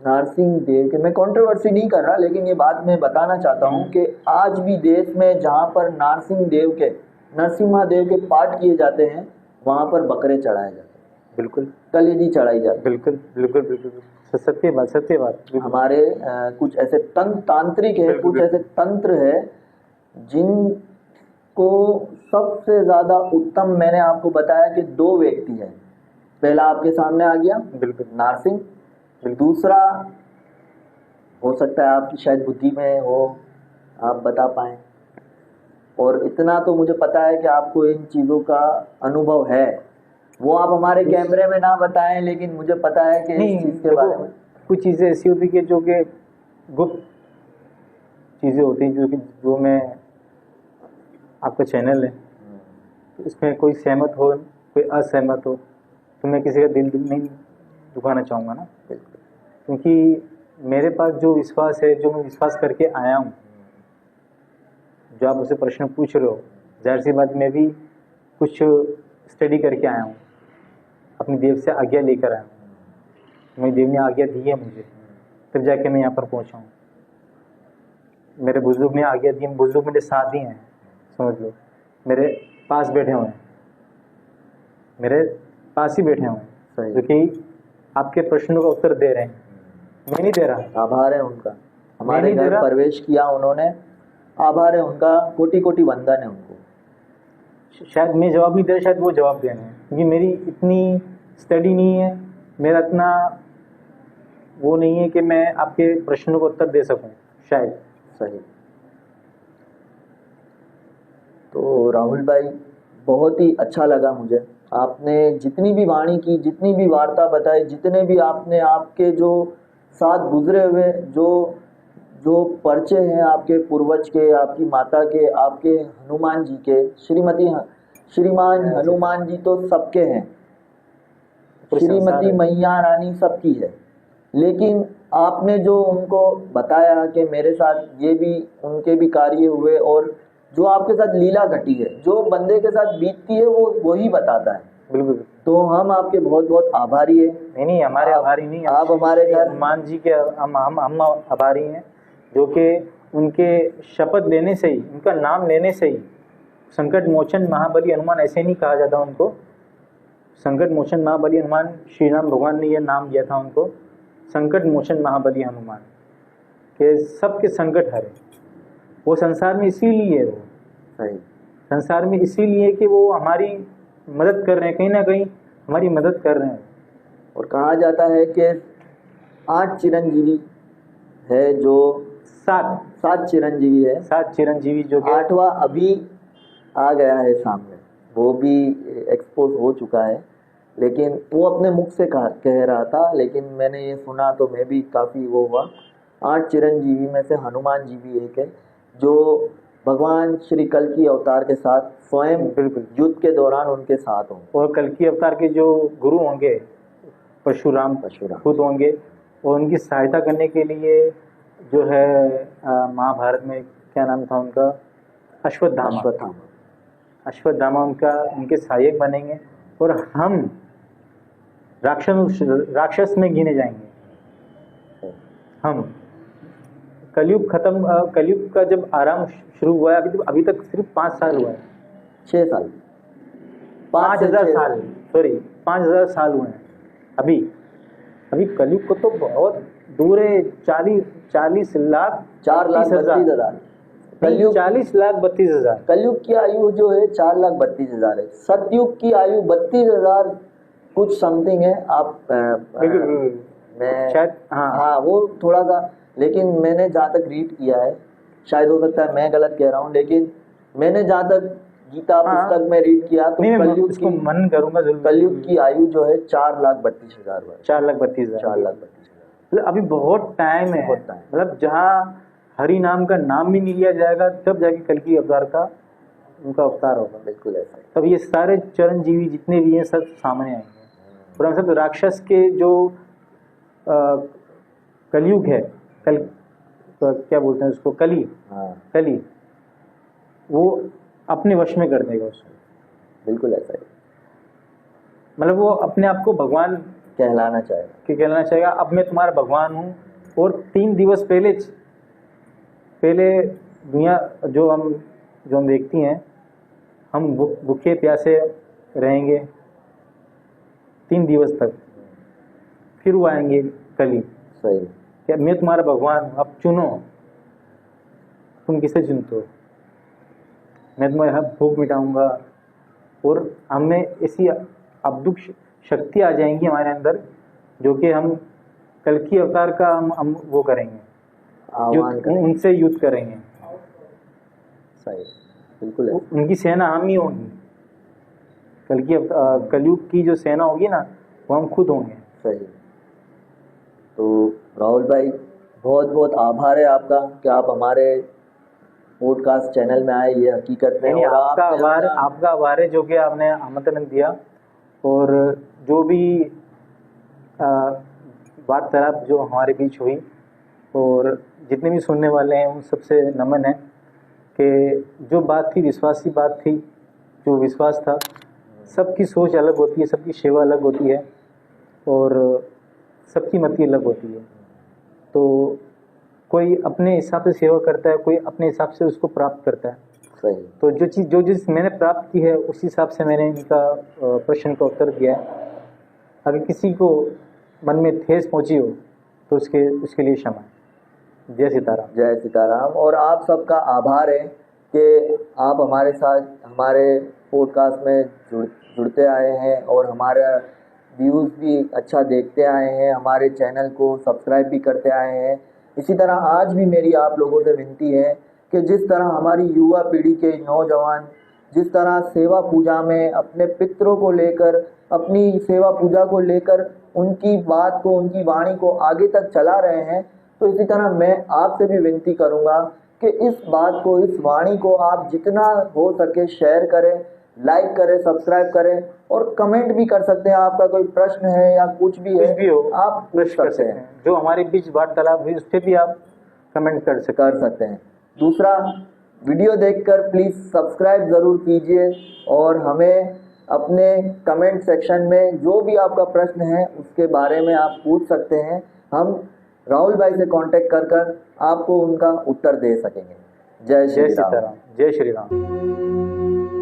नारसिंह देव के, मैं कंट्रोवर्सी नहीं कर रहा, लेकिन ये बात मैं बताना चाहता हूँ कि आज भी देश में जहाँ पर नरसिम्हा देव के पाठ किए जाते हैं, वहाँ पर बकरे चढ़ाए जाते हैं। बिल्कुल कलेजी चढ़ाई जाती है। बिल्कुल बिल्कुल बिल्कुल सत्य बात सत्य बात बिल्कुल। हमारे कुछ ऐसे तांत्रिक है, बिल्कुल, कुछ ऐसे तंत्र है जिनको सबसे ज्यादा उत्तम मैंने आपको बताया कि दो व्यक्ति हैं। पहला आपके सामने आ गया बिल्कुल नारसिंह, दूसरा हो सकता है आपकी शायद बुद्धि में हो, आप बता पाए। और इतना तो मुझे पता है कि आपको इन चीज़ों का अनुभव है, वो आप हमारे कैमरे में ना बताएं, लेकिन मुझे पता है कि इस चीज़ के बारे में कुछ चीज़ें ऐसी होती कि जो कि गुप्त चीज़ें होती हैं, जो मैं आपका चैनल है तो इसमें कोई सहमत हो कोई असहमत हो तो मैं किसी का दिल नहीं दुखाना चाहूँगा ना, क्योंकि मेरे पास जो विश्वास है, जो मैं विश्वास करके आया हूँ, जो आप मुझसे प्रश्न पूछ रहे हो, जाहिर सी बात मैं भी कुछ स्टडी करके आया हूँ, अपनी देव से आज्ञा लेकर आया हूँ। मेरी देव ने आज्ञा दी है मुझे, तब जाके मैं यहाँ पर पहुँचा हूँ। मेरे बुजुर्ग ने आज्ञा दी, बुजुर्ग मेरे साथ ही हैं, समझ लो, मेरे पास बैठे हुए हैं, मेरे पास ही बैठे हुए हैं, जो कि आपके प्रश्नों का उत्तर दे रहे हैं। मैं नहीं दे रहा। आभार है उनका, हमारे घर प्रवेश किया उन्होंने, आभार है उनका, कोटि कोटि वंदन है उनको। शायद मैं जवाब नहीं दे रहा, शायद वो जवाब दे रहे हैं, क्योंकि मेरी इतनी स्टडी नहीं है, मेरा इतना वो नहीं है कि मैं आपके प्रश्नों का उत्तर दे सकूं, शायद। सही। तो राहुल भाई बहुत ही अच्छा लगा मुझे, आपने जितनी भी वाणी की, जितनी भी वार्ता बताई, जितने भी आपने आपके जो साथ गुजरे हुए जो परिचय हैं आपके पूर्वज के, आपकी माता के, आपके हनुमान जी के, श्रीमान हनुमान जी तो सबके हैं, श्रीमती मैया रानी सबकी है, लेकिन आपने जो उनको बताया कि मेरे साथ ये भी उनके भी कार्य हुए, और जो आपके साथ लीला घटी है, जो बंदे के साथ बीतती है वो वही बताता है। बिल्कुल। तो हम आपके बहुत बहुत आभारी है। नहीं हमारे आभारी नहीं, आप हमारे घर हनुमान जी के हम आभारी हैं, जो कि उनके शपथ लेने से ही, उनका नाम लेने से ही संकट मोचन महाबली हनुमान, ऐसे नहीं कहा जाता उनको, संकट मोचन महाबली हनुमान, श्री राम भगवान ने यह नाम दिया था उनको, संकट मोचन महाबली हनुमान, के सबके संकट हरे। वो संसार में इसीलिए है, वो सही संसार में इसीलिए कि वो हमारी मदद कर रहे हैं, कहीं ना कहीं हमारी मदद कर रहे हैं। और कहा जाता है कि 8 चिरंजीवी है, जो 7 चिरंजीवी है, 7 चिरंजीवी, जो 8वां अभी आ गया है सामने, वो भी एक्सपोज हो चुका है, लेकिन वो अपने मुख से कह रहा था, लेकिन मैंने ये सुना तो मैं भी काफ़ी वो हुआ। 8 चिरंजीवी में से हनुमान जी भी एक है, जो भगवान श्री कल की अवतार के साथ स्वयं युद्ध के दौरान उनके साथ होंगे। और कल की अवतार के जो गुरु होंगे परशुराम खुद होंगे, और उनकी सहायता करने के लिए जो है महाभारत में क्या नाम था उनका, अश्वत्थामा उनके सहायक बनेंगे, और हम राक्षस में गिने जाएंगे। हम कलयुग का जब आरंभ शुरू हुआ है, अभी तक सिर्फ 5 साल हुआ है, 6 साल, 5000 साल, सॉरी 5000 साल हुए हैं। अभी कलयुग को तो बहुत दूर है, 40 लाख 4,32,000, कलयुग 40,32,000। कलयुग की आयु जो है 4,32,000 है, सतयुग की आयु 32,000 कुछ समथिंग है। आप मैं शायद हाँ वो थोड़ा सा, लेकिन मैंने जहाँ तक रीड किया है, शायद हो सकता है मैं गलत कह रहा हूँ, लेकिन मैंने जहाँ तक गीता पुस्तक में रीड किया तो कलयुग की मन करूंगा, कलयुग की आयु जो है 4,32,000 है। 4,32,000 अभी बहुत टाइम है, मतलब जहाँ हरि नाम का नाम भी नहीं लिया जाएगा, तब जाके कल की अवतार का उनका अवतार होगा। बिल्कुल ऐसा। तब ये सारे चरणजीवी जितने भी हैं सब सामने आएंगे, और हम सब राक्षस के जो कलयुग है, क्या बोलते हैं उसको, कली, वो अपने वश में कर देगा उसको। बिल्कुल ऐसा ही, मतलब वो अपने आप को भगवान कहलाना चाहेगा। अब मैं तुम्हारा भगवान हूँ, और 3 दिवस पहले दुनिया जो हम देखती हैं, हम भूखे प्यासे रहेंगे, 3 दिवस तक, फिर वो आएंगे कली। सही। क्या मैं तुम्हारा भगवान हूँ, अब चुनो, तुम किसे चुनते हो? मैं तुम्हारा भूख मिटाऊंगा, और हमें ऐसी अद्भुत शक्ति आ जाएंगी हमारे अंदर, जो कि हम कल की अवतार का हम वो करेंगे, आह्वान करेंगे। उनसे युद्ध करेंगे। सही, बिल्कुल है। उनकी सेना हम ही होंगी, कल की कलयुग की जो सेना होगी ना, वो हम खुद होंगे। सही। तो राहुल भाई, बहुत बहुत आभार है आपका कि आप हमारे पॉडकास्ट चैनल में आए, ये हकीकत में। और आपका आभार है जो कि आपने आमंत्रण दिया, और जो भी वार्तालाप जो हमारे बीच हुई, और जितने भी सुनने वाले हैं उन सबसे नमन है कि जो बात थी, विश्वास की बात थी, जो विश्वास था, सबकी सोच अलग होती है, सबकी सेवा अलग होती है, और सबकी मति अलग होती है। तो कोई अपने हिसाब से सेवा करता है, कोई अपने हिसाब से उसको प्राप्त करता है। सही। तो जो चीज़ मैंने प्राप्त की है, उस हिसाब से मैंने इनका प्रश्न का उत्तर दिया है। अगर किसी को मन में ठेस पहुंची हो तो उसके लिए क्षमा। जय सीताराम। जय सीताराम। और आप सबका आभार है कि आप हमारे साथ हमारे पॉडकास्ट में जुड़ते आए हैं, और हमारा व्यूज़ भी अच्छा देखते आए हैं, हमारे चैनल को सब्सक्राइब भी करते आए हैं। इसी तरह आज भी मेरी आप लोगों से विनती है कि जिस तरह हमारी युवा पीढ़ी के नौजवान जिस तरह सेवा पूजा में अपने पितरों को लेकर, अपनी सेवा पूजा को लेकर उनकी बात को, उनकी वाणी को आगे तक चला रहे हैं, तो इसी तरह मैं आपसे भी विनती करूंगा कि इस बात को, इस वाणी को आप जितना हो सके शेयर करें, लाइक करें, सब्सक्राइब करें, और कमेंट भी कर सकते हैं। आपका कोई प्रश्न है या कुछ भी हो, आप पूछ सकते हैं। जो हमारे बीच वार्तालाप हुई उस पर भी आप कमेंट कर सकते हैं। दूसरा, वीडियो देखकर प्लीज़ सब्सक्राइब ज़रूर कीजिए, और हमें अपने कमेंट सेक्शन में जो भी आपका प्रश्न है उसके बारे में आप पूछ सकते हैं। हम राहुल भाई से कांटेक्ट कर आपको उनका उत्तर दे सकेंगे। जय श्री राम। जय श्री राम।